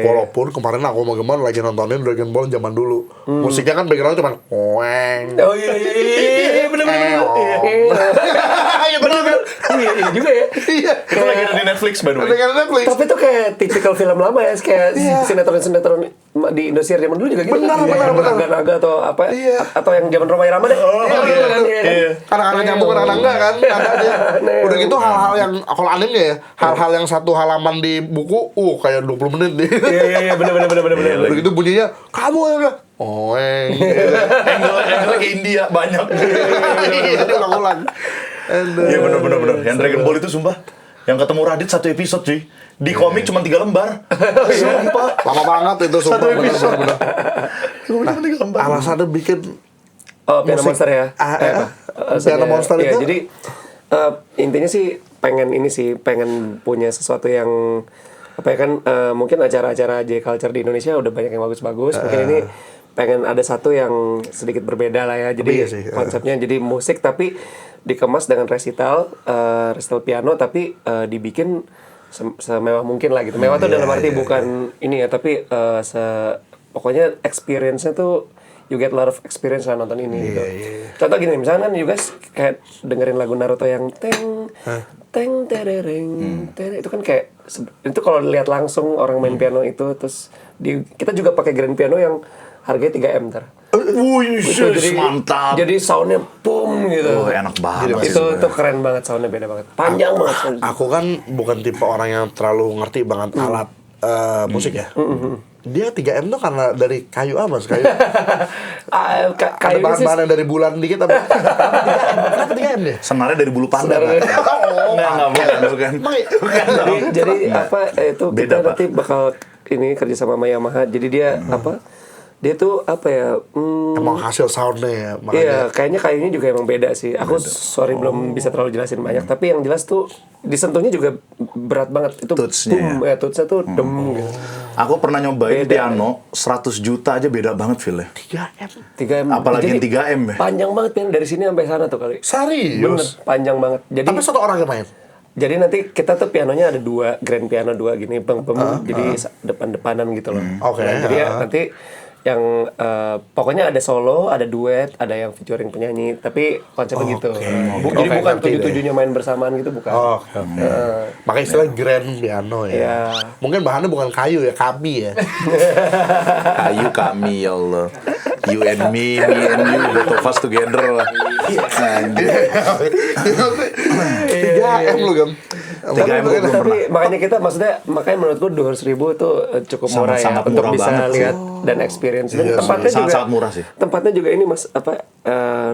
Walaupun kemarin aku sama Gemar lagi nontonin Dragon Ball zaman dulu. Musiknya kan backgroundnya cuma weng. Oh iya, bener-bener. Iya bener kan? Iya juga ya. Iya. Itu lagi ada di Netflix by the way. Dengan Netflix. Tapi itu kayak tipikal film lama ya, kayak Iya. sinetron-sinetron di Indosiar zaman dulu juga gitu. Benar, kan? benar, benar. Naga-naga atau apa? Iya. Atau yang zaman Roma Irama deh. Oh, Iya, gitu kan, iya kan? iya. Anak-anak nyambung, anak-anak enggak kan? Ada aja. Udah gitu hal-hal yang kalau anime ya, hal-hal yang satu halaman di buku, kayak 20 menit deh. Iya, bener. Udah gitu bunyinya, kamu ya udah. Weng. Angle kayak India banyak. Jadi ulang-ulang. Iya bener. Yang Dragon Ball itu sumpah. Yang ketemu Raditz satu episode cuy. Di komik cuma 3 lembar. Sumpah. Lama banget itu sumpah. Satu episode. bener-bener. Cuma 3 lembar. Alasannya bikin Oh, Piano musik. Monster ya? Piano Monster iya, itu? jadi intinya sih pengen punya sesuatu yang apa ya kan, mungkin acara-acara J Culture di Indonesia udah banyak yang bagus-bagus. Mungkin ini pengen ada satu yang sedikit berbeda lah ya. Jadi Iya sih, konsepnya jadi musik tapi dikemas dengan recital piano tapi dibikin semewah mungkin lah gitu. Mewah tuh dalam arti bukan ini ya, tapi pokoknya experience-nya tuh you get a lot of experience lah nonton ini gitu. Contoh gini, misalnya kan you guys kayak dengerin lagu Naruto yang teng terereng itu kan kayak itu kalau lihat langsung orang main piano itu, terus kita juga pakai grand piano yang harganya 3M ntar. Wih, Itu mantap. Jadi soundnya boom gitu. Oh, enak banget sih. Itu keren banget, soundnya beda banget. Panjang banget soundnya. aku kan bukan tipe orang yang terlalu ngerti banget alat musik ya. Dia 3M tuh karena dari kayu apa mas? Kayu. Ada Kayaknya sih bahan-bahan yang dari bulan dikit apa? Kenapa 3M deh? Senarnya dari bulu panda. Senarnya Kan? Enggak, bukan. jadi apa itu Beda, kita Pak. nanti bakal ini kerja sama Yamaha. Jadi dia apa? Dia tuh apa ya? Emang hasil soundnya ya, Iya, makanya. kayaknya juga emang beda sih. Aku sorry belum bisa terlalu jelasin banyak, tapi yang jelas tuh disentuhnya juga berat banget. Itu Touch-nya boom ya, touch-nya tuh dem gitu. Aku pernah nyobain Beda. piano 100 juta aja beda banget feel-nya. 3M. 3M. Apalagi yang Jadi, 3M ya. Panjang banget piano dari sini sampai sana tuh kali. Bener, Serius? panjang banget. Jadi Tapi satu orang yang main. Jadi nanti kita tuh pianonya ada 2, grand piano 2 gini, jadi depan-depanan gitu loh. Oke, Nah, jadi ya nanti yang pokoknya ada solo, ada duet, ada yang featuring penyanyi, tapi konsepnya gitu. Jadi Oke, bukan ngerti deh. 7-7-nya main bersamaan gitu, bukan. Oke. Makanya istilah grand piano ya. Iya. Mungkin bahannya bukan kayu ya, kabi ya. Kayu kami ya Allah. You and me and you, both of us together lah. Anjir. 3M lu Gam. 3M gua belum Tapi pernah. makanya menurutku 200.000 itu cukup murah ya Sangat untuk murah bisa banget sih. lihat dan experience. Dan Iya sih, tempatnya juga sangat murah sih. Tempatnya juga ini Mas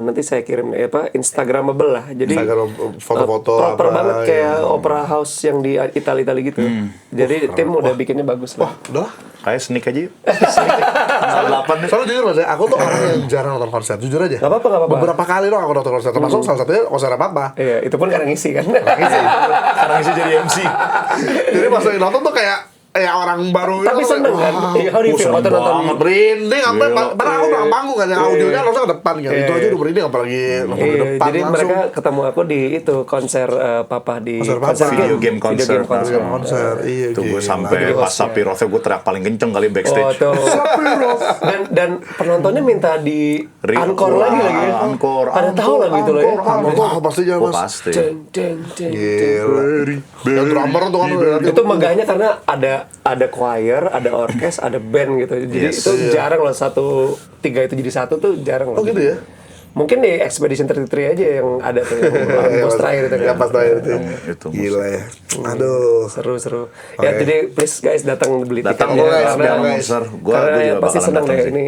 nanti saya kirim Instagramable lah. Jadi Instagram, foto-foto proper apa, banget kayak iya. opera house yang di Italia gitu. Jadi tim udah bikinnya bagus lah. Udah lah. Kayak sneak aja yuk. Tanggal 8 deh. Soalnya jujur mas, aku tuh orang yang jarang nonton konser, jujur aja. Nggak apa-apa. Beberapa kali dong aku nonton konser, termasuk salah satunya konser apa? Iya, itu pun karena ngisi kan. Sekarang isi jadi MC. Jadi pas lagi nonton tuh kayak orang baru Tapi itu, seneng kan? How do you feel waktu nonton? merinding sampai Gila. padahal aku udah panggung kan yang audionya langsung ke depan kan. Itu aja udah merinding apalagi nonton di depan Jadi langsung. mereka ketemu aku di itu konser Papa di Konser Papa. Video game konser. konser. Iya, Tuh gue gila. sampai Jadi pas hostnya. Sapirov gue teriak paling kenceng kali Oh backstage. tuh. dan penontonnya minta di encore lagi ya. Encore. Pada tahu lah gitu loh ya. Wah, pasti jangan Oh Mas. pasti. Deng, deng, deng, deng. Gila. Yang drummer tuh kan Itu megahnya karena ada choir, ada orkes, ada band gitu. Jadi Yes. itu jarang loh tiga itu jadi satu tuh jarang loh. Oh gitu ya? Mungkin di Expedition 33 aja yang ada tuh yang bos terakhir itu kan. Ya pas terakhir itu. Itu Gila ya. Aduh. Seru. Ya jadi please guys datang beli tiket Datang ya. guys, Karena- Piano Monster. Gue karena juga pasti bakalan senang datang deh sih. ini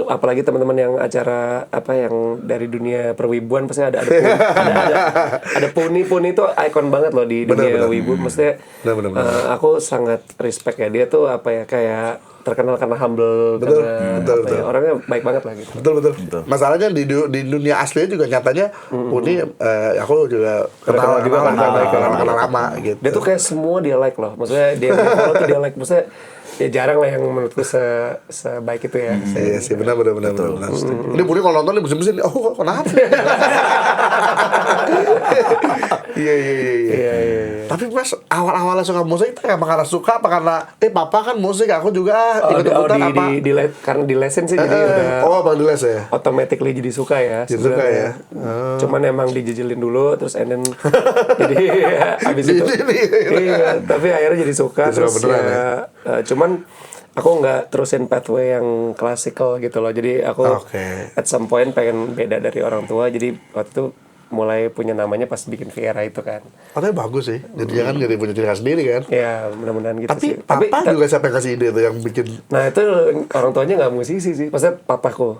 apalagi teman-teman yang acara yang dari dunia perwibuan pasti ada ada Puni itu ikon banget loh di dunia Bener. wibu. Maksudnya Bener. aku sangat respect ya, dia tuh kayak terkenal karena humble, Betul. karena Betul. orangnya baik banget lah gitu. Betul. Masalahnya di dunia aslinya juga nyatanya Uni aku juga kenal juga kan, kenal lama gitu. Dia tuh kayak semua dia like loh. Maksudnya dia follow tuh dia like. Maksudnya ya jarang lah yang menurutku sebaik itu ya. Iya sih benar. Ini Budi kalau nonton nih mesin oh kenapa? Iya. Tapi Mas awal-awalnya suka musik itu emang karena suka apa karena papa kan musik aku juga ikut-ikutan apa? Karena di lesson sih jadi udah Oh bang di les ya? automatically jadi suka ya. Jadi suka sebenarnya. Cuman emang dijejelin dulu terus and then jadi abis itu iya, tapi akhirnya jadi suka Jadi terus suka beneran cuman aku nggak terusin pathway yang klasikal gitu loh. Jadi aku Oke. at some point pengen beda dari orang tua. Jadi waktu itu mulai punya namanya pas bikin Viera itu kan. Katanya bagus sih. Jadi jangan jadi punya ciri khas sendiri kan. Ya mudah-mudahan gitu Tapi sih. papa juga siapa yang kasih ide tuh yang bikin Nah itu orang tuanya nggak musisi sih. Maksudnya papaku.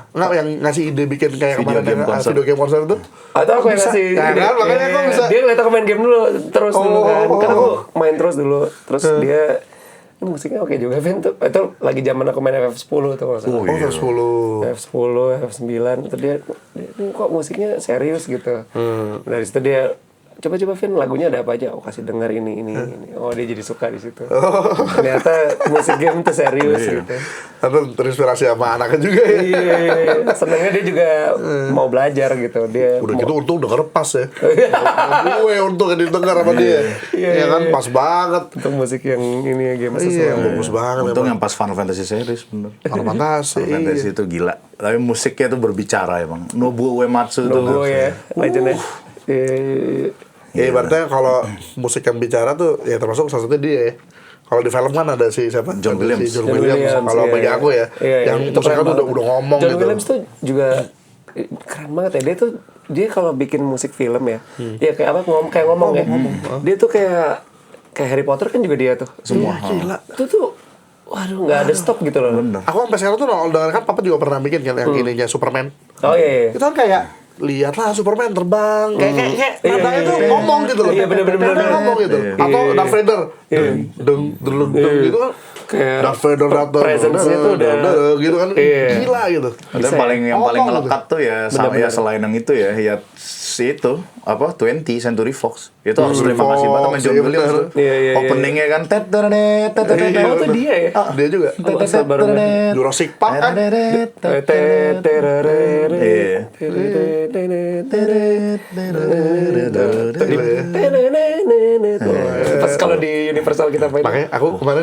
nggak yang ngasih ide bikin kayak Video kemarin game yang konser. video game konser itu? Atau aku yang Bisa. ngasih Ya ide. kan, makanya aku bisa. Dia ngeliat aku main game dulu terus dulu kan. Oh. Kan aku main terus dulu. Terus dia ini musiknya oke juga Vin tuh. Itu lagi zaman aku main FF10 tuh kalau nggak salah. Oh, iya. 10. F10, F9 itu dia ini kok musiknya serius gitu. Dari situ dia coba Vin lagunya ada apa aja? Oh kasih dengar ini. Oh dia jadi suka di situ. Ternyata musik game tuh serius gitu. Atau terinspirasi sama anaknya juga ya. Iya, senengnya dia juga mau belajar gitu. Dia Udah mau- gitu untung denger pas ya. Gue untung yang didengar sama dia. Ya kan pas banget. untuk musik yang ini ya game Iya, sesuai. bagus banget Untung emang. yang pas Final Fantasy series bener. Final Fantasy. Final Fantasy itu gila. Tapi musiknya tuh berbicara emang. Nobuo Uematsu tuh. Nobuo ya, legendnya. Ya ibaratnya kalau musik yang bicara tuh ya termasuk salah satunya dia ya. Kalau di film kan ada si siapa? John Ada Williams. Si John Williams. Kalau iya, bagi iya. aku ya, Iya, yang itu musiknya keren tuh banget. udah ngomong John gitu. Williams tuh juga keren banget ya. Dia kalau bikin musik film ya, dia kayak apa kayak ngomong ya. Dia tuh kayak Harry Potter kan juga dia tuh. Semua. Gila. Itu tuh waduh nggak ada stop gitu loh. Aku sampai sekarang tuh dengar kan papa juga pernah bikin kan yang ininya Superman. Oh iya. Itu kan kayak lihatlah Superman terbang kayak Iya, nadanya iya, tuh iya. ngomong gitu loh. Iya, bener-bener. Nadanya ngomong gitu. Iya. Atau Iya. Darth Vader deng gitu kan. Kayak Darth Vader datang presence-nya tuh udah gitu kan Iya. gila gitu. Dan Bisa paling ya? yang paling Ngomong ngelekat tuh ya Bener-bener. selain yang itu ya si itu apa 20 Century Fox itu harus terima Fox, kasih banget sama John iya Williams bener. tuh. Iya. Openingnya kan Oh tuh dia ya. Dia juga masa baru Jurassic Park kan. Iya. Pas kalau di Universal kita main. Makanya aku kemarin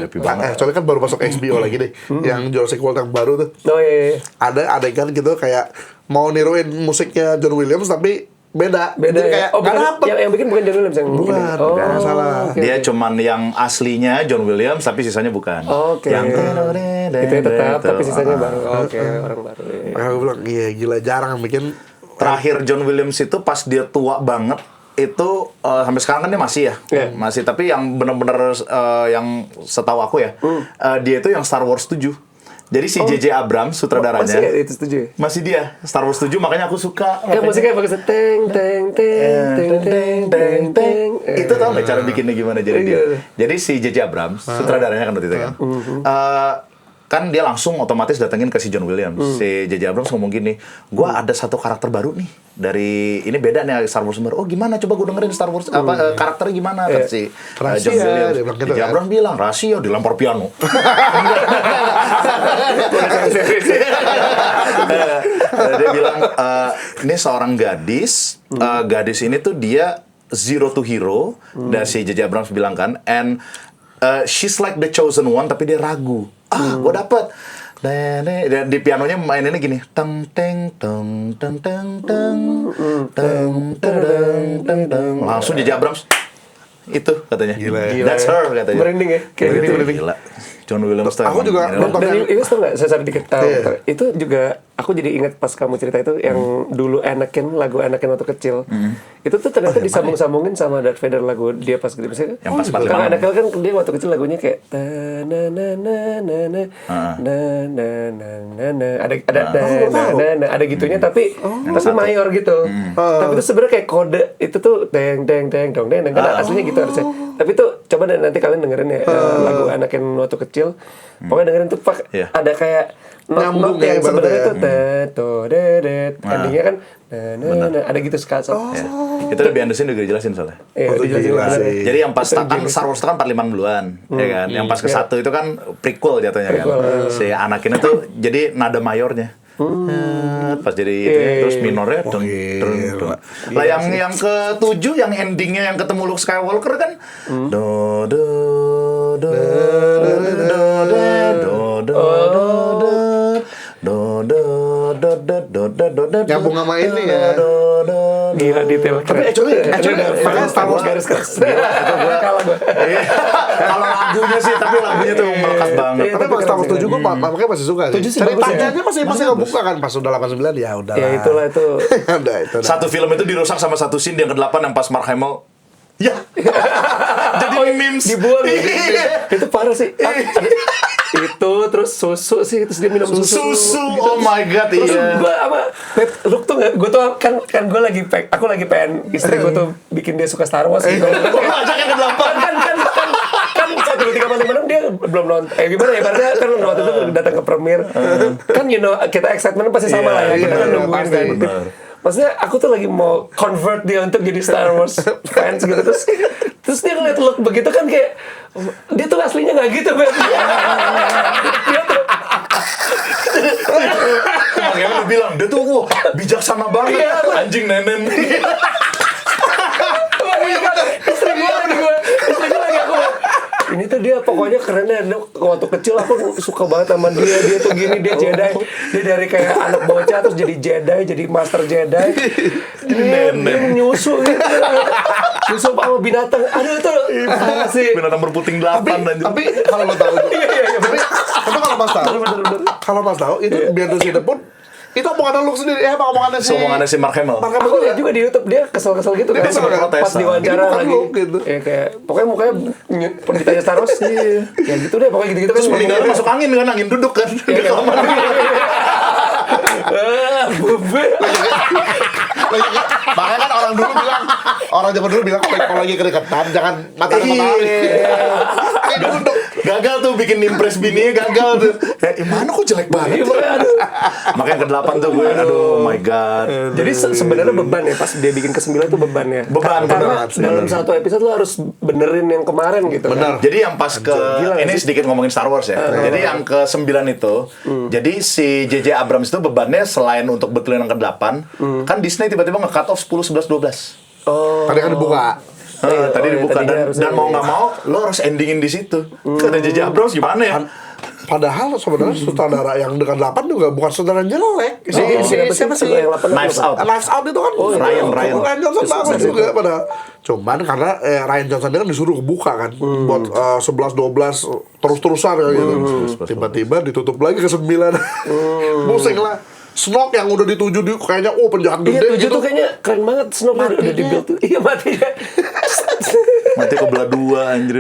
soalnya kan baru masuk HBO lagi deh. Yang Jurassic World yang baru tuh. Oh iya. Ada adegan gitu kayak mau niruin musiknya John Williams tapi beda. Beda Jadi ya. kayak Oh, nggak bukan, dapet. yang bikin bukan John Williams yang bikin. Bukan, Oh, nggak salah. oke, Dia oke. cuman yang aslinya John Williams tapi sisanya bukan. Oke. Yang Itu tetap tapi sisanya baru. Oke, orang baru. Iya. Makanya aku bilang iya gila jarang yang bikin. terakhir John Williams itu pas dia tua banget itu sampai sekarang kan dia masih ya Iya. masih tapi yang benar-benar yang setahu aku ya dia itu yang Star Wars 7 jadi si J.J. Abrams sutradaranya Masih ya itu setuju ya? masih dia Star Wars 7 makanya aku suka Kayak musiknya bagus. Teng teng teng teng teng. itu tau nggak cara bikinnya gimana jadi dia Iya. jadi si J.J. Abrams sutradaranya kan waktu itu kan kan dia langsung otomatis datengin ke si John Williams. Si J.J. Abrams ngomong gini, gue ada satu karakter baru nih dari ini beda nih Star Wars baru. Oh gimana? Coba gue dengerin Star Wars karakternya gimana? Kata si John Williams. J.J. Abrams bilang rahasia dilempar piano. Dia bilang ini seorang gadis. Gadis ini tuh dia zero to hero. Dan si J.J. Abrams bilang kan, and she's like the chosen one, tapi dia ragu. Gue dapet. Dan di pianonya maininnya gini, teng teng teng teng teng teng teng teng teng teng. Langsung J.J. Abrams itu katanya. Gila. That's her katanya. Merinding ya? Kayak gitu. Gila. John Williams tuh Aku emang juga gila. nonton Dan yang- itu tau nggak, saya dikit itu juga aku jadi ingat pas kamu cerita itu yang dulu Anakin, lagu Anakin waktu kecil itu tuh ternyata disambung-sambungin sama Darth Vader lagu dia pas gede misalnya Yang pas karena 45. Anakin kan dia waktu kecil lagunya kayak na na na na na na na na na ada ada gitunya tapi mayor gitu tapi itu sebenarnya kayak kode itu tuh deng deng deng dong deng kan aslinya gitu harusnya tapi tuh coba deh nanti kalian dengerin ya lagu Anakin waktu kecil pokoknya dengerin tuh Iya. ada kayak Nyambung not yang ya, sebenarnya ibaratnya. tuh tetot endingnya kan ada gitu sekali Ya. Itu udah behind the scene juga dijelasin soalnya. iya Oh, dijelasin gila bener. sih. Jadi yang pas kan Star Wars itu kan 45 duluan, ya kan. Yang pas ke satu itu kan prequel jatuhnya kan. Si Anakin itu jadi nada mayornya. Pas jadi itu terus minornya deng deng deng. Lah yang ke-7 yang endingnya yang ketemu Luke Skywalker kan do do do do do do do Nyambung sama ini ya. Gila detail Tapi actually makanya Star Wars garis keras kalah gue kalau lagunya sih, tapi lagunya tuh melekat banget. Iya, Tapi tapi pas Star Wars keren 7 gue makanya masih suka sih. 7 sih bagus ya. Ceritanya masih ngebuka kan pas udah 89 ya udah. ya itulah itu Udah itu. Satu film itu dirusak sama satu scene yang ke-8 yang pas Mark Hamill. Ya. Jadi memes. dibuang Iya. itu parah sih itu terus susu sih terus dia minum Susu. Oh my god, terus iya. gue apa Luke tuh gue tuh kan gue lagi aku lagi pengen istri gue tuh bikin dia suka Star Wars gitu Ajak yang ke-8. kan 1, 2, 3, 4, 5, 6 dia belum nonton gimana ya karena kan waktu itu datang ke premiere kan kita excitement pasti sama lah ya kita kan nungguin pasti. kan maksudnya aku tuh lagi mau convert dia untuk jadi Star Wars fans gitu terus dia ngeliat Luke begitu kan kayak dia tuh aslinya nggak gitu Ben dia tuh Mark Hamill bilang, dia tuh wah, bijaksana banget. Iya. Anjing nenen. istri gue lagi aku ini tuh dia pokoknya keren deh waktu kecil aku suka banget sama dia tuh gini dia Jedi dia dari kayak anak bocah terus jadi Jedi jadi Master Jedi dia nyusu gitu nyusu sama binatang aduh itu parah sih Binatang berputing 8 dan Tapi kalau lo tahu iya tapi kalau Mas tahu kalau Mas tahu itu biar tuh sini pun itu omongan lu sendiri omongannya si omongannya si Mark Hamill. aku lihat juga di YouTube dia kesel-kesel gitu Dia kan kesel kan? pas diwawancara Ini bukan lagi lu, gitu. ya kayak pokoknya mukanya ditanya Star Wars ya gitu deh pokoknya gitu-gitu kan Terus meninggalnya masuk angin kan, angin duduk kan. Di kamar. Bube makanya kan orang zaman dulu bilang kalau lagi kedekatan jangan matahari kayak duduk Gagal tuh bikin impress bininya, gagal tuh. Mana kok jelek banget. Makanya ke-8 tuh gue, aduh, oh my god. jadi sebenarnya beban ya pas dia bikin ke-9 itu beban ya Beban, karena benar. dalam satu episode lo harus benerin yang kemarin gitu Benar. Jadi yang pas ke ini sedikit ngomongin Star Wars ya. Jadi yang ke-9 itu, jadi si J.J. Abrams itu bebannya selain untuk betulin yang ke-8, kan Disney tiba-tiba nge-cut off 10, 11, 12. tadi kan dibuka Tadi dibuka tadinya dan harusnya mau nggak mau lo harus endingin di situ. Kata J.J. Abrams gimana ya? padahal sebenarnya sutradara yang dekat 8 juga bukan sutradara jelek siapa sih yang 8 Knives Out. Knives Out itu kan Ryan Johnson bagus juga padahal cuman karena Ryan Johnson dia kan disuruh kebuka kan buat 11 12 terus-terusan ya gitu tiba-tiba ditutup lagi ke 9 pusing lah Snoke yang udah dituju di kayaknya penjahat iya gede 7 gitu tuh kayaknya keren banget Snoke udah dibuild tuh iya matinya Mati kebelah 2 anjir.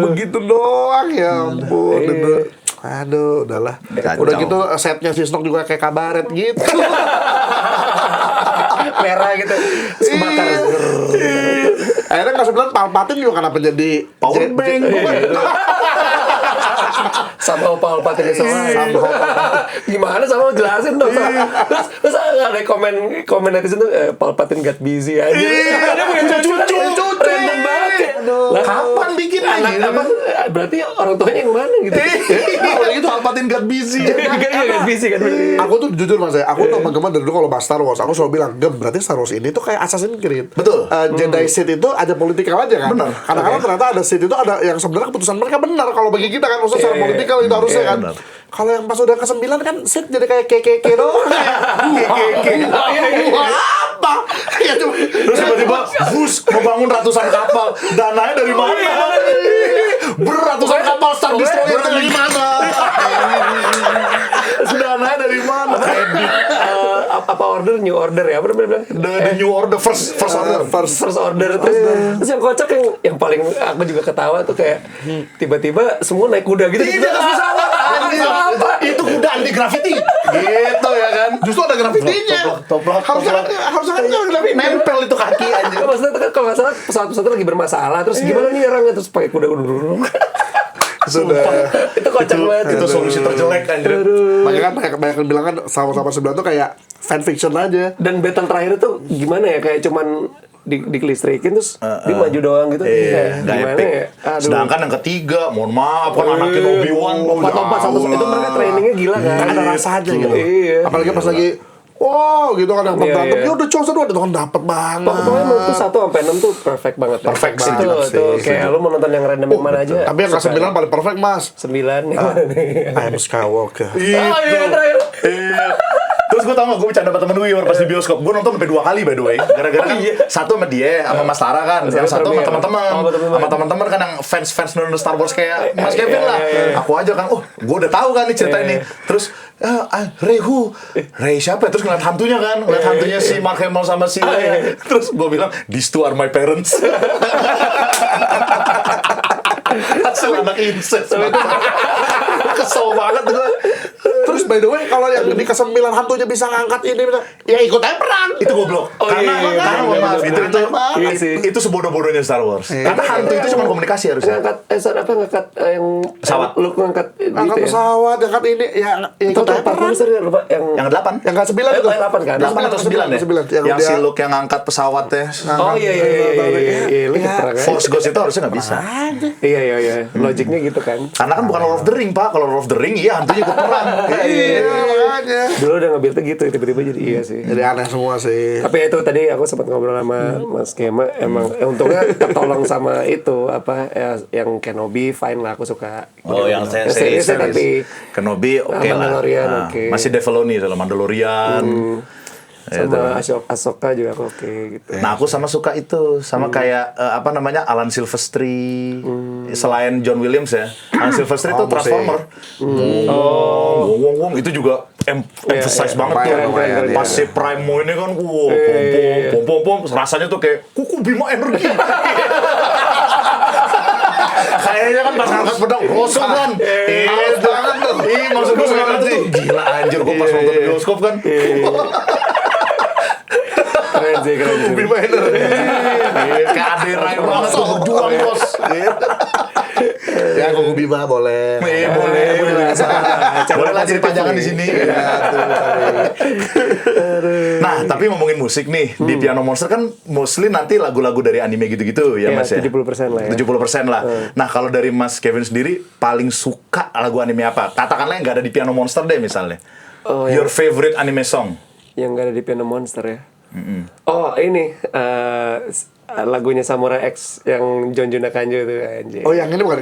begitu doang ya ampun aduh udahlah Kacau. udah gitu setnya si Snoke juga kayak kabaret gitu merah gitu sebakar akhirnya nggak sebulan Palpatine juga kenapa jadi Power bank. Sama Palpatine sama. Gimana sama jelasin dong. Terus ada komen netizen tuh Palpatine got busy aja. Dia punya cucu. Random banget ya. Kapan bikin anak aja? apa? Berarti orang tuanya yang mana gitu. Kalau gitu Palpatine got busy. Gak busy kan berarti. Aku tuh jujur mas ya, aku tuh teman-teman dari dulu kalau bahas Star Wars, aku selalu bilang, Gem, berarti Star Wars ini tuh kayak Assassin's Creed. Betul. Jedi Sith itu ada politikal aja kan. Benar. Kadang-kadang ternyata ada Sith itu ada yang sebenarnya keputusan mereka benar kalau bagi kita kan, maksudnya secara politikal itu harusnya kan. benar. Kalau yang pas udah ke-9 kan Sith jadi kayak KKK doang. Apa? Ya cuma Terus tiba-tiba bus membangun ratusan kapal. Dananya dari mana? Beratusan kapal Star Destroyer dari mana? Dananya dari mana? Apa order new order ya? Apa namanya? The New Order, first order. First order terus yang kocak yang paling aku juga ketawa tuh kayak tiba-tiba semua naik kuda gitu. Tidak pesawat. Itu kuda anti graffiti. Gitu ya kan? justru ada grafitinya. Toplak. Harusnya kan ada grafiti. Nempel itu kaki aja. Maksudnya kan kalau nggak salah pesawat-pesawat lagi bermasalah terus gimana nih orangnya terus pakai kuda Sudah. itu kocak banget Itu solusi terjelek anjir. Makanya kan banyak yang bilang kan sama-sama sebelah tuh kayak fanfiction aja. dan battle terakhir tuh gimana ya kayak cuman dikelistrikin terus dia maju doang gitu. Iya, nggak Gimana epic. ya? Aduh. Sedangkan yang ketiga, mohon maaf kan anaknya Obi-Wan lompat-lompat satu itu mereka trainingnya gila kan. Kan ada rasanya gitu. Iya. Apalagi pas lagi wow gitu kan yang Iya, berantem iya. ya udah chosen itu kan dapet banget. Pokoknya menurutku 1 sampai 6 tuh perfect banget. Perfect sih, Itu jelas tuh sih. kayak lu mau nonton yang random yang mana aja. Tapi yang ke-9 paling perfect mas. 9 yang mana nih? I am Skywalker. Oh iya terakhir. Iya. Terus gue tau gak, gue bercanda sama temen gue pas di bioskop. Gue nonton sampai 2 kali by the way. Gara-gara kan satu sama dia, sama Mas Tara kan. Yang satu sama teman-teman. Sama teman-teman kan yang fans nonton Star Wars kayak Mas Kevin lah. Aku aja kan, gue udah tahu kan nih cerita ini. Terus, Rey siapa? Terus ngeliat hantunya kan. Ngeliat hantunya si Mark Hamill sama si Leia. Terus gue bilang, these two are my parents. Asal anak incest. Kesel banget gue. Terus by the way kalau yang di ke-9 hantunya bisa ngangkat ini ya ikut aja perang. Itu goblok. Oh, Karena iya, mohon maaf, iya sih. itu sebodoh-bodohnya Star Wars. Karena hantu itu cuma komunikasi harusnya. ngangkat yang Pesawat. lu ngangkat Angkat gitu ya. pesawat, angkat ini ya ikut aja perang. lupa yang Yang 8. Yang ke-9 itu. 8 kan. 8 atau 9 ya? 9. Yang si Luke yang ngangkat pesawatnya. Oh iya lu keterang aja. Force Ghost itu harusnya nggak bisa. Iya logiknya gitu kan. Karena kan bukan Lord of the Ring, Pak. Kalau Lord of the Ring, iya hantunya ikut perang. Iya makanya. Dulu udah nge-build gitu tiba-tiba jadi iya sih. Jadi aneh semua sih. Tapi itu tadi aku sempat ngobrol sama Mas Kema, emang untungnya ketolong sama itu apa ya, yang Kenobi fine lah aku suka. Oh, yang series tapi Kenobi oke lah. Mandalorian Nah, oke. Masih Dave Filoni dalam Mandalorian. Sama Ahsoka juga aku oke gitu. Nah, aku sama itu, sama kayak apa namanya Alan Silvestri, selain John Williams ya. Alan Silvestri itu Transformer. Wong itu juga emphasize banget tuh. keren. Pas si Primo ini kan, pom, rasanya tuh kayak kuku Bima energi. Kayaknya kan pas ngangkat pedang gosong kan. Iya banget tuh. Iya, maksud gue sekarang tuh gila anjir, gue pas nonton di bioskop kan. Keren sih. Bima energi. Kayak Aderain banget tuh berjuang bos. Ya aku Bima boleh. Boleh. Boleh lah cerita jangan di sini. Nah, tapi ngomongin musik nih, di Piano Monster kan mostly nanti lagu-lagu dari anime gitu-gitu ya, Mas ya. 70% lah ya. 70% lah. Nah, kalau dari Mas Kevin sendiri paling suka lagu anime apa? Katakanlah yang nggak ada di Piano Monster deh misalnya. Your favorite anime song? Yang gak ada di Piano Monster ya. Oh ini lagunya Samurai X yang Jonjuna Kanjo itu anjir. Oh yang ini bukan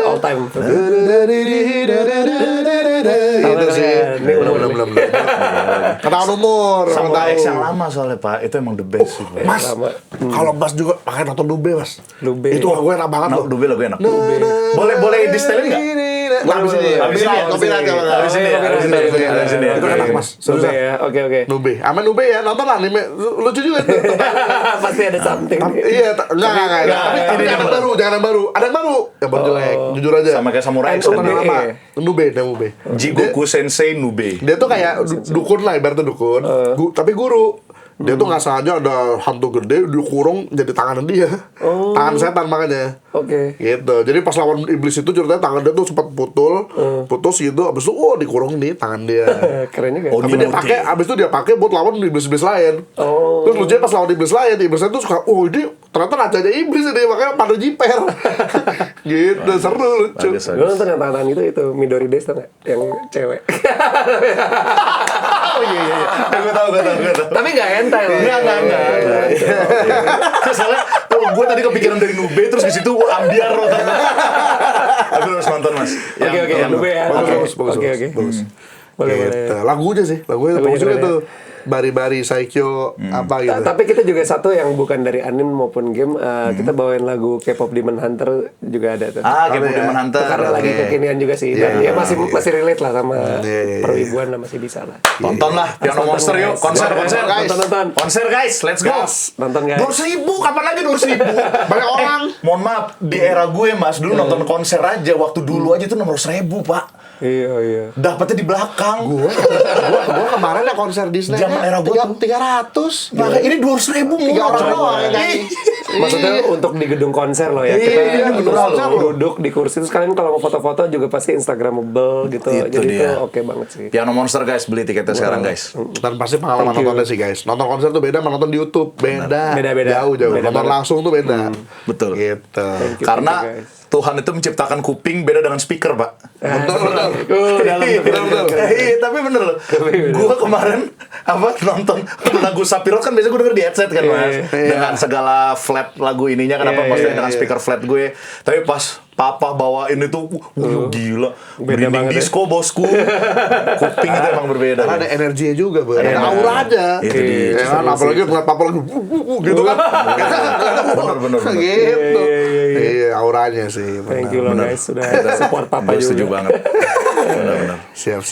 All time. itu sih. Belum. Ketahuan umur. Samurai X yang lama soalnya Pak, itu emang the best sih. Pak. Mas, Lama. kalau Mas juga pakai nonton Dube Mas. Dube. Itu gue enak banget Nah, loh. Dube lagu enak. Boleh di setelin nggak? Habis ini. Itu enak Mas. Dube ya. Oke. Nube. Aman Nube ya, nonton anime lucu juga itu. Pasti ada something. Iya, enggak. Tapi jangan yang baru. Ada yang baru. Ya buat jelek, jujur aja. Sama kayak Samurai X Nonton tadi. yang lama. Nube. Jigoku Sensei Nube. Dia tuh kayak dukun lah, ibaratnya dukun. Tapi guru. Dia tuh nggak sengaja ada hantu gede dikurung jadi tangan dia. Tangan setan makanya. Oke. Gitu. Jadi pas lawan iblis itu ceritanya tangan dia tuh sempat putus gitu. Abis itu dikurung nih tangan dia. Keren juga. Tapi dia pakai, abis itu dia pakai buat lawan iblis-iblis lain. Terus lucunya pas lawan iblisnya tuh suka, ini ternyata rajanya iblis ini, makanya pada jiper. Gitu, seru, lucu. Gue nonton yang tangan itu Midori Days tau gak? Yang cewek. Oh iya. Gue tahu. Tapi gak hentai loh. Enggak. Soalnya gue tadi kepikiran dari Nube terus di situ ambiar loh. Tapi lu harus nonton, Mas. Oke, Nube ya. Bagus. Boleh. Gitu. Lagunya bagus juga keren tuh. Bari-bari, Saikyo, apa gitu. Tapi kita juga satu yang bukan dari anime maupun game, kita bawain lagu K-pop Demon Hunter juga ada tuh. K-pop Demon Hunter. Itu karena lagi kekinian juga sih. Dan ya masih relate lah sama perwibuan lah, masih bisa lah. Tonton lah Piano Monster yuk, konser guys. Nonton. Konser guys, let's go. Nonton guys. 200.000, kapan lagi 200.000? Banyak orang. Mohon maaf, di era gue Mas, dulu nonton konser aja, waktu dulu aja tuh 600.000 Pak. Iya. Dapatnya di belakang. Gua kemarin ya konser Disney. Zaman era gua tuh 300. Nah, ini 200.000 Tiga orang doang yang nyanyi. Maksudnya untuk di gedung konser loh ya, Iya, kita beneran terus loh. duduk di kursi, terus kalian kalau mau foto-foto juga pasti Instagramable gitu. Itu Jadi itu dia. oke banget sih. Piano Monster guys, beli tiketnya sekarang guys. Dan pasti pengalaman nontonnya sih guys. Nonton konser tuh beda sama nonton di YouTube. Beda. Beda. Jauh. Beda Nonton banget. langsung tuh beda. Betul. Gitu. Thank you, Karena guys. Tuhan itu menciptakan kuping beda dengan speaker, Pak. Betul. Dalam tuh, Betul. Iya, tapi bener loh. Gua kemarin nonton lagu Sapirot kan biasanya gue denger di headset kan, Mas. Dengan segala flat lagu ininya kenapa maksudnya dengan speaker flat gue. Tapi pas Papa bawain itu gila. Beda Merinding banget ya. disco, bosku. Kuping itu emang berbeda. Karena ada energinya juga, Bu. Ada Ada. aura aja. Itu dia. Ya kan, apalagi ngeliat papa lagi gitu kan. Bener. Gitu. Iya, auranya sih. Thank you loh guys, sudah support papa Gue setuju juga. banget. Benar-benar. Siap.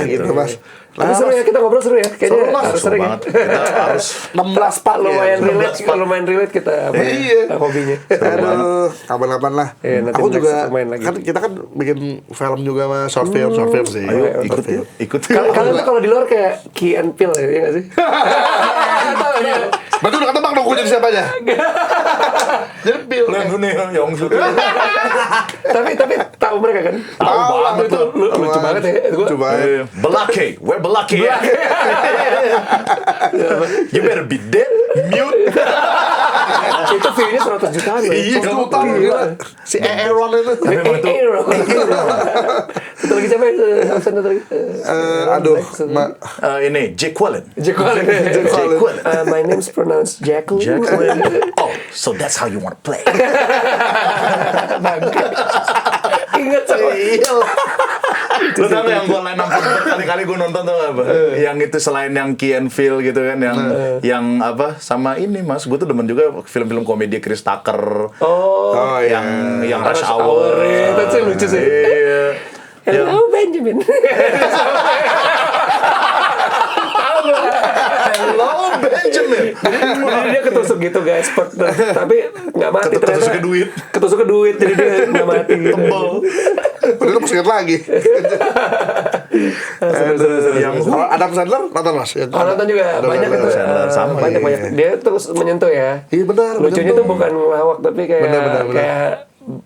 Gitu, Mas. Tapi seru ya, kita ngobrol seru ya. Kayaknya Seru, Mas. harus Seru sering ya. banget. Kita harus 16 Pak Lumayan ya. relate kita Iya. hobinya. Aduh, kapan-kapan lah. Iya, nanti Aku next juga main lagi. kan kita kan bikin film juga Mas, short film sih. Ayo Short ikut film. yuk. Ikut. Kalian tuh kalau di luar kayak Key and Peele ya nggak sih? Berarti udah ketebak dong gue jadi siapa aja. Jadi Bill. Yongsu. tapi tahu mereka kan? Tahu banget itu lucu banget ya. Gua- Coba. Belake, where Belake? You better be dead, mute. Itu view-nya 100 jutaan loh. Iya, Kamu tahu gila. Si Aaron itu. Tapi emang itu Satu lagi siapa? Absen satu lagi. Aduh, ini Jake Wallen. Jack Wallen. Jake Wallen. My name's pronounced Jacqueline. Oh, so that's how you want to play. Ingat sama. Lu tau gak yang gue line up kali-kali gue nonton tuh apa? Yang itu selain yang Key and Peele gitu kan, yang apa sama ini Mas, gue tuh demen juga film-film komedi Chris Tucker. Oh, yang Rush Rush Hour. Hour, itu sih lucu sih. Iya. Hello Benjamin. Hello Benjamin. Jadi dia ketusuk gitu guys, tapi nggak mati ternyata. Ketusuk ke duit. Ketusuk ke duit, jadi dia nggak mati. Tebel. udah lu masih ingat lagi. Yang Kalau Adam Sandler nonton Mas. Oh, nonton juga Adam banyak itu. Sandler. sama, banyak. iya. Dia terus menyentuh ya. Iya benar. Lucunya menyentuh. tuh bukan ngelawak tapi kayak Benar. kayak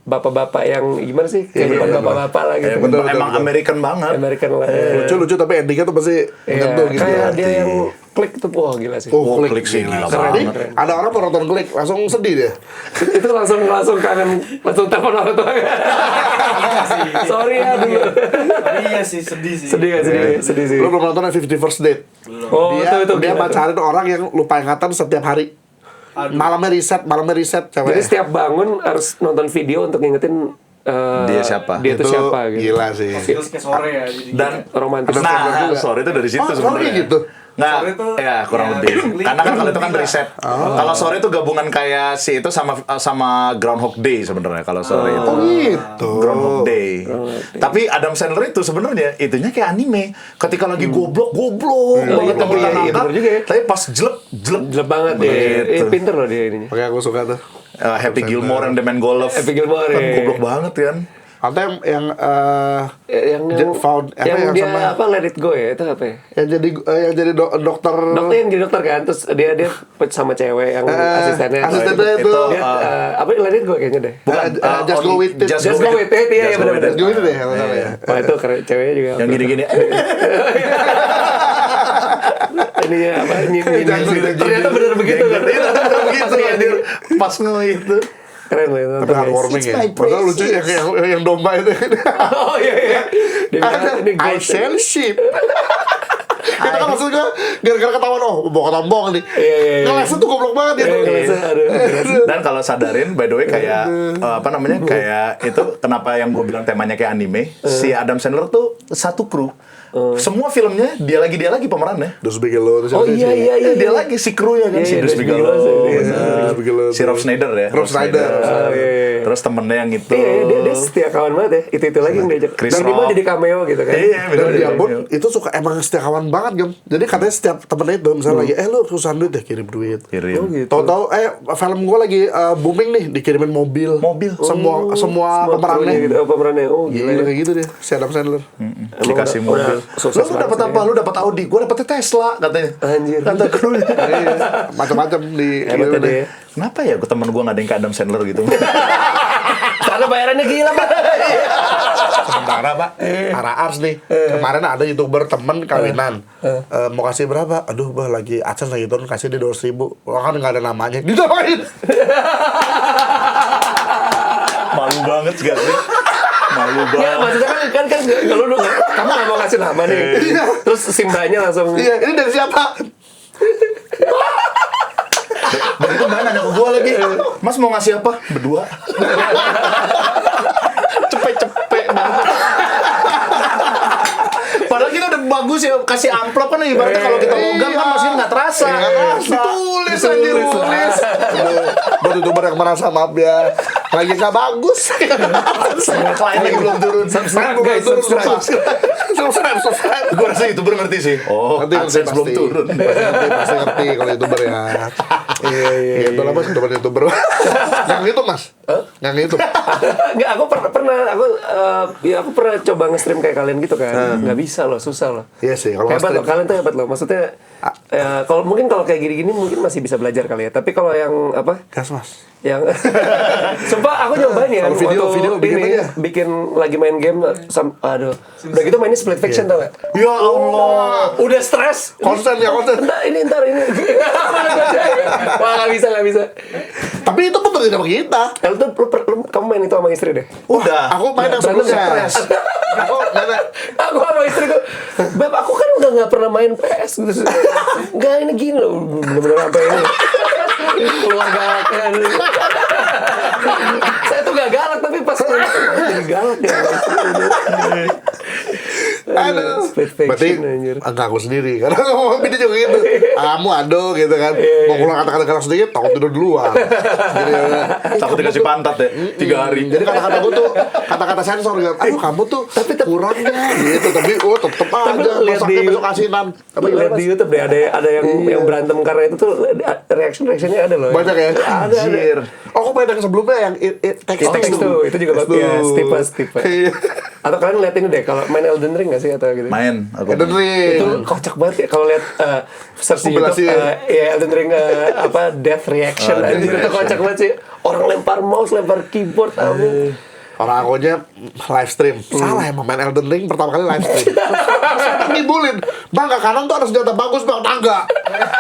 bapak-bapak yang gimana sih? Kayak Iya, benar. bapak-bapak lah gitu. betul, emang betul. American banget. American lah. lucu tapi endingnya tuh pasti Iya, menyentuh gitu. kayak ya. dia yang klik tuh, wah gila sih. Oh, Klik sih gila Keren. banget. Jadi ada orang mau nonton Klik langsung sedih dia. Itu langsung kangen, langsung telepon orang tua. Sorry ya dulu. Tapi iya sih, sedih sih. Sedih sih. Lu belum nonton 50 First Date? Oh, Dia itu dia gila tuh. pacarin orang yang lupa ingatan setiap hari. Malamnya riset Jadi cewek. setiap bangun harus nonton video untuk ngingetin Dia siapa? Dia itu siapa gitu. Gila sih. Terus ke sore ya. Jadi Dan Romantis. nah, sore itu dari situ Oh, sebenarnya. sorry gitu. Nggak, Sore itu ya kurang ya, lebih. basically Karena kan kalau itu kan Groundhog Day riset. Oh. Kalau sore itu gabungan kayak si itu sama Groundhog Day sebenarnya kalau sore itu. Oh gitu. Groundhog Day. Tapi Adam Sandler itu sebenarnya itunya kayak anime. Ketika lagi goblok banget Tapi yang iya, bener juga ya. Tapi pas jelek. Jelek banget dia. Begitu. Pinter loh dia ininya. Oke, aku suka tuh. Happy Gilmore and the Man Golf. Happy Gilmore, Kan ya. goblok banget kan. Atau yang found yang yang dia sama apa Let It Go ya, itu apa ya? yang jadi dokter Dokter yang jadi dokter kan, terus dia sama cewek yang asistennya. asistennya itu Dia, apa Let It Go kayaknya deh. Just Go With It. Just Go With It, iya benar. Just Go With It deh yang salah ya. Wah itu keren, ceweknya juga. Yang gini-gini. Ini apa nyium Jangan gitu. ternyata benar begitu kan. Bener begitu anjir. Pas itu. Keren loh itu. Tapi heartwarming ya. Padahal lucu yang domba itu. Oh iya. Dia bilang, ini I gold. sell sheep. Kita kan maksudnya gara-gara ketahuan bawa ketambong nih. Iya. Ngelesnya tuh goblok banget ya. Dan kalau sadarin, by the way kayak apa namanya, kayak itu kenapa yang gue bilang temanya kayak anime. Si Adam Sandler tuh satu kru. Semua filmnya dia lagi pemerannya. Dos Bigelow tuh. Oh iya. Dia lagi si krunya kan, si Iya, Dus Dus Bigelow, Bigelow. si Rob Schneider ya. Rob Schneider. Terus temennya yang itu. Iya, dia setia kawan banget ya. Itu lagi yang diajak. Chris Minimal Rock. jadi cameo gitu kan. Iya, Dan bener. dia pun itu suka emang setia kawan banget Gem. Jadi katanya setiap temennya itu misalnya lagi lu susah duit ya kirim duit. Kirim. gitu. Tahu-tahu film gue lagi booming nih dikirimin mobil. Semua Semua pemerannya. krunya gitu. Oh, pemerannya. Oh gila. Gila kayak gitu deh si Adam Sandler. Dikasih mobil. sukses Lu dapat apa? Lu dapat Audi. Gue dapetnya Tesla katanya. Anjir. Kata krunya. Macam-macam di Hebat ya dia. Kenapa ya temen gue nggak ada yang kayak Adam Sandler gitu? Karena bayarannya gila Pak. Sementara Pak, para ars nih. Kemarin ada YouTuber temen kawinan. Mau kasih berapa? Aduh, bah lagi AdSense lagi turun, kasih dia 200.000. Wah kan nggak ada namanya. Ditambahin. Malu banget gak sih? Malu Ya banget. maksudnya kan kalau lu kamu nggak mau kasih nama nih. Terus simbanya langsung. Iya, ini dari siapa? Begitu main nanya ke gue lagi, Mas mau ngasih apa? Berdua. Cepet-cepet banget. Padahal kita udah bagus ya, kasih amplop kan ibaratnya kalau kita logam kan masih nggak terasa. Nggak terasa. Ditulis aja, tulis. Buat YouTuber yang merasa maaf ya, lagi nggak bagus. Klien lagi belum turun. Subscribe guys, subscribe. Subscribe. Gue rasa YouTuber ngerti sih. Oh, AdSense belum turun. Pasti ngerti kalau YouTuber ya. Iya. Itu lah Mas, YouTuber. Nggak gitu Mas? Nggak gitu. Nggak, aku pernah aku pernah coba nge-stream kayak kalian gitu kan. Nggak bisa loh, susah loh. Iya sih, kalau Hebat nge-stream. loh, kalian tuh hebat loh. Maksudnya kalau kayak gini-gini mungkin masih bisa belajar kali ya. Tapi kalau yang apa? Gas Mas. Yang sumpah aku nyobain ya Kalau video waktu bikin ini aja. bikin lagi main game aduh udah gitu mainnya split fiction tau gak? Ya Allah. Udah stres Konsen. ntar ini wah nggak bisa Tapi itu pun terjadi sama kita. kamu main itu sama istri deh. Udah. Aku main yang Berantem sebelumnya. stres. Aku main Aku sama istriku, Beb aku kan udah nggak pernah main PS gitu. Nggak ini gini loh, bener-bener sampai ini keluar galaknya. Saya tuh gak galak tapi pas jadi galak ya. Aduh. Split Berarti fiction anjir. enggak aku sendiri. Karena ngomong bini juga gitu. Kamu ado gitu kan. Mau keluar kata-kata galak sedikit, takut tidur duluan. Jadi, Takut dikasih pantat ya. 3 hari. Jadi kata-kata gue tuh kata-kata sensor gitu. Aduh kamu tuh kurangnya gitu. Tapi tetep Tapi aja lihat masaknya di- besok kasinan. Apa Lihat gimana di Mas? YouTube deh ada yang berantem karena itu tuh reaksinya ada loh. Banyak ya? Ada. Anjir. Oh, aku main yang sebelumnya yang teks Teks tuh, itu juga bagus ya, tipe. Iya. Atau kalian lihat ini deh, kalau main Elden Ring nggak sih atau gitu? Main. Aku Elden Ring. Itu kocak banget ya kalau lihat search di Kompilasi YouTube ya. ya Elden Ring apa death reaction Death anjir itu reaction. kocak banget sih. Orang lempar mouse, lempar keyboard amin. Orang aku aja live stream. Salah emang main Elden Ring pertama kali live stream. Saya ngibulin. Bang, ke kanan tuh ada senjata bagus, Bang. Tangga.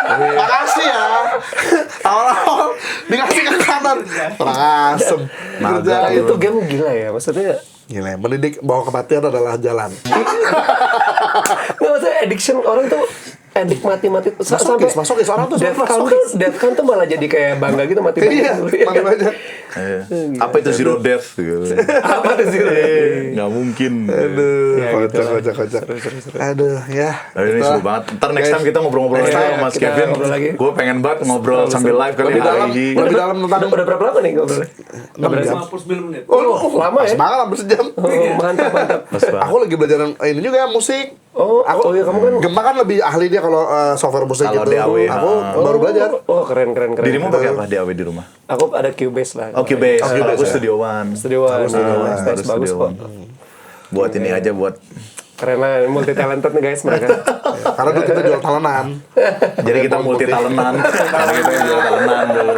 Makasih ya. Awal-awal dikasih ke kanan. Orang asem. Naga. Tapi Ngerjain. itu game gila ya, maksudnya Gila, mendidik bahwa kematian adalah jalan. nggak maksudnya addiction orang tuh edik mati-mati Masokis, orang tuh death masokis. count tuh death count tuh malah jadi kayak bangga gitu mati Iya, banyak. mati banyak. Iya. Apa itu zero death gitu. Apa tuh sih? Nggak mungkin. Aduh, Ya, gitu lah. kocak. Aduh, ya. Nah, ini seru banget. Ntar next time kita ngobrol-ngobrol Next lagi time sama Mas kita Kevin. ngobrol lagi. Gue pengen banget ngobrol sambil live kali Lebih dalam, hari. lebih dalam tentang Udah berapa lama nih ngobrolnya? 59 menit. Oh, lama ya? semangat hampir sejam. Oh, mantap. Pas banget. Aku lagi belajar ini juga musik. Oh iya kamu kan. Gemma kan lebih ahli dia kalau software musik Kalau gitu. DAW, Aku baru belajar. Oh keren. Dirimu pakai apa DAW di rumah? Aku ada Cubase lah. Oh, Cubase. Kalau aku Studio One. Studio One. Baru Bagus Studio kok. One. Buat ini aja buat. Keren lah, multi talented nih guys mereka. Karena dulu kita jual talenan. Jadi kita multi talentan. Karena kita jual talentan dulu.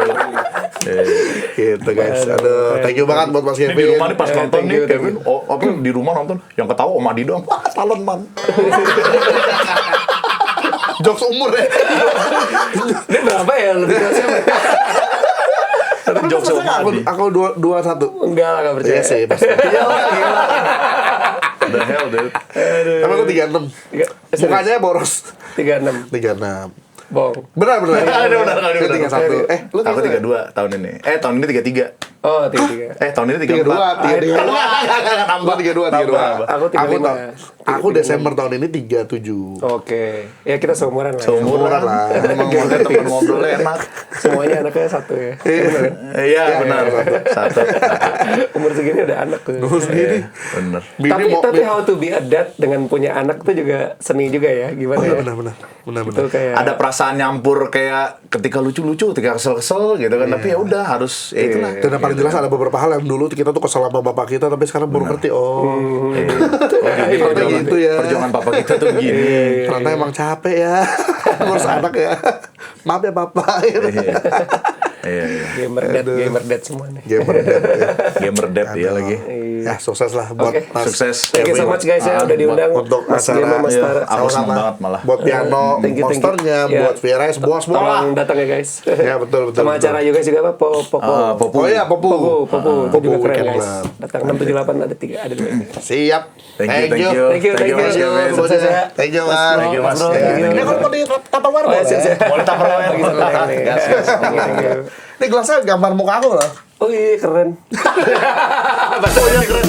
Gitu guys. Aduh, thank you banget buat Mas Ini Kevin. di rumah nih pas nonton thank nih you, thank Kevin, apa di rumah nonton yang ketawa Om Adi doang. Wah, talent man. Jokes umur ya. Ini berapa ya lebih tua siapa? Tapi jokes Om Adi. Aku 21. Enggak lah, gak percaya. Iya sih, pasti. The hell dude. Tapi aku 36. Mukanya boros. 36. 36. Bohong. Benar. Benar. Lu 31. Lu Aku 32 tahun ini. Tahun ini 33. Oh, 33. Tahun ini 32, 34. 32. Nambah 32. Aku 35. Aku Desember tahun ini 37. Oke. Ya kita seumuran lah. Seumuran lah. Emang udah temen ngobrolnya enak. Semuanya anaknya satu ya. Iya benar. Satu. Umur segini udah anak tuh. Bener. Tapi how to be a dad dengan punya anak tuh juga seni juga ya. Gimana ya? Benar. Itu kayak Ada perasaan nyampur kayak ketika lucu-lucu, ketika kesel-kesel gitu kan. Tapi ya udah harus ya itulah. Dan yang paling jelas ada beberapa hal yang dulu kita tuh kesel sama bapak kita, tapi sekarang baru ngerti. Perjuangan gitu ya. Perjuangan papa kita tuh begini. Ternyata emang capek ya ngurus anak ya. Maaf ya papa. Iya. gamer dad semua nih. Gamer dad dia lagi. Ya sukses lah buat Oke. Mas Sukses. Thank you so much guys ya udah diundang untuk Mas acara. Gema, Mas Iya, Tara. aku senang Sama-sama. banget malah. Buat piano Thank you. monsternya, Ya. buat VRS, semua lah. Tolong datang ya guys. Ya, betul. Sama acara juga apa? Popo. Popu. Oh iya, Popu. Popu itu juga Popu keren Weekend guys. Club. Datang 678 ada 3 ada 2. Siap. Thank you. Thank you. Mas Kevin. Sukses ya. Thank you, Mas. Thank you, Mas. Ini kalau mau di Tupperware Oh ya, boleh. siap. Boleh Tupperware. Bagi sama yang nih. Gas, gas. Thank you. Ini gelasnya gambar muka aku loh. Oh iya keren. Oh iya keren.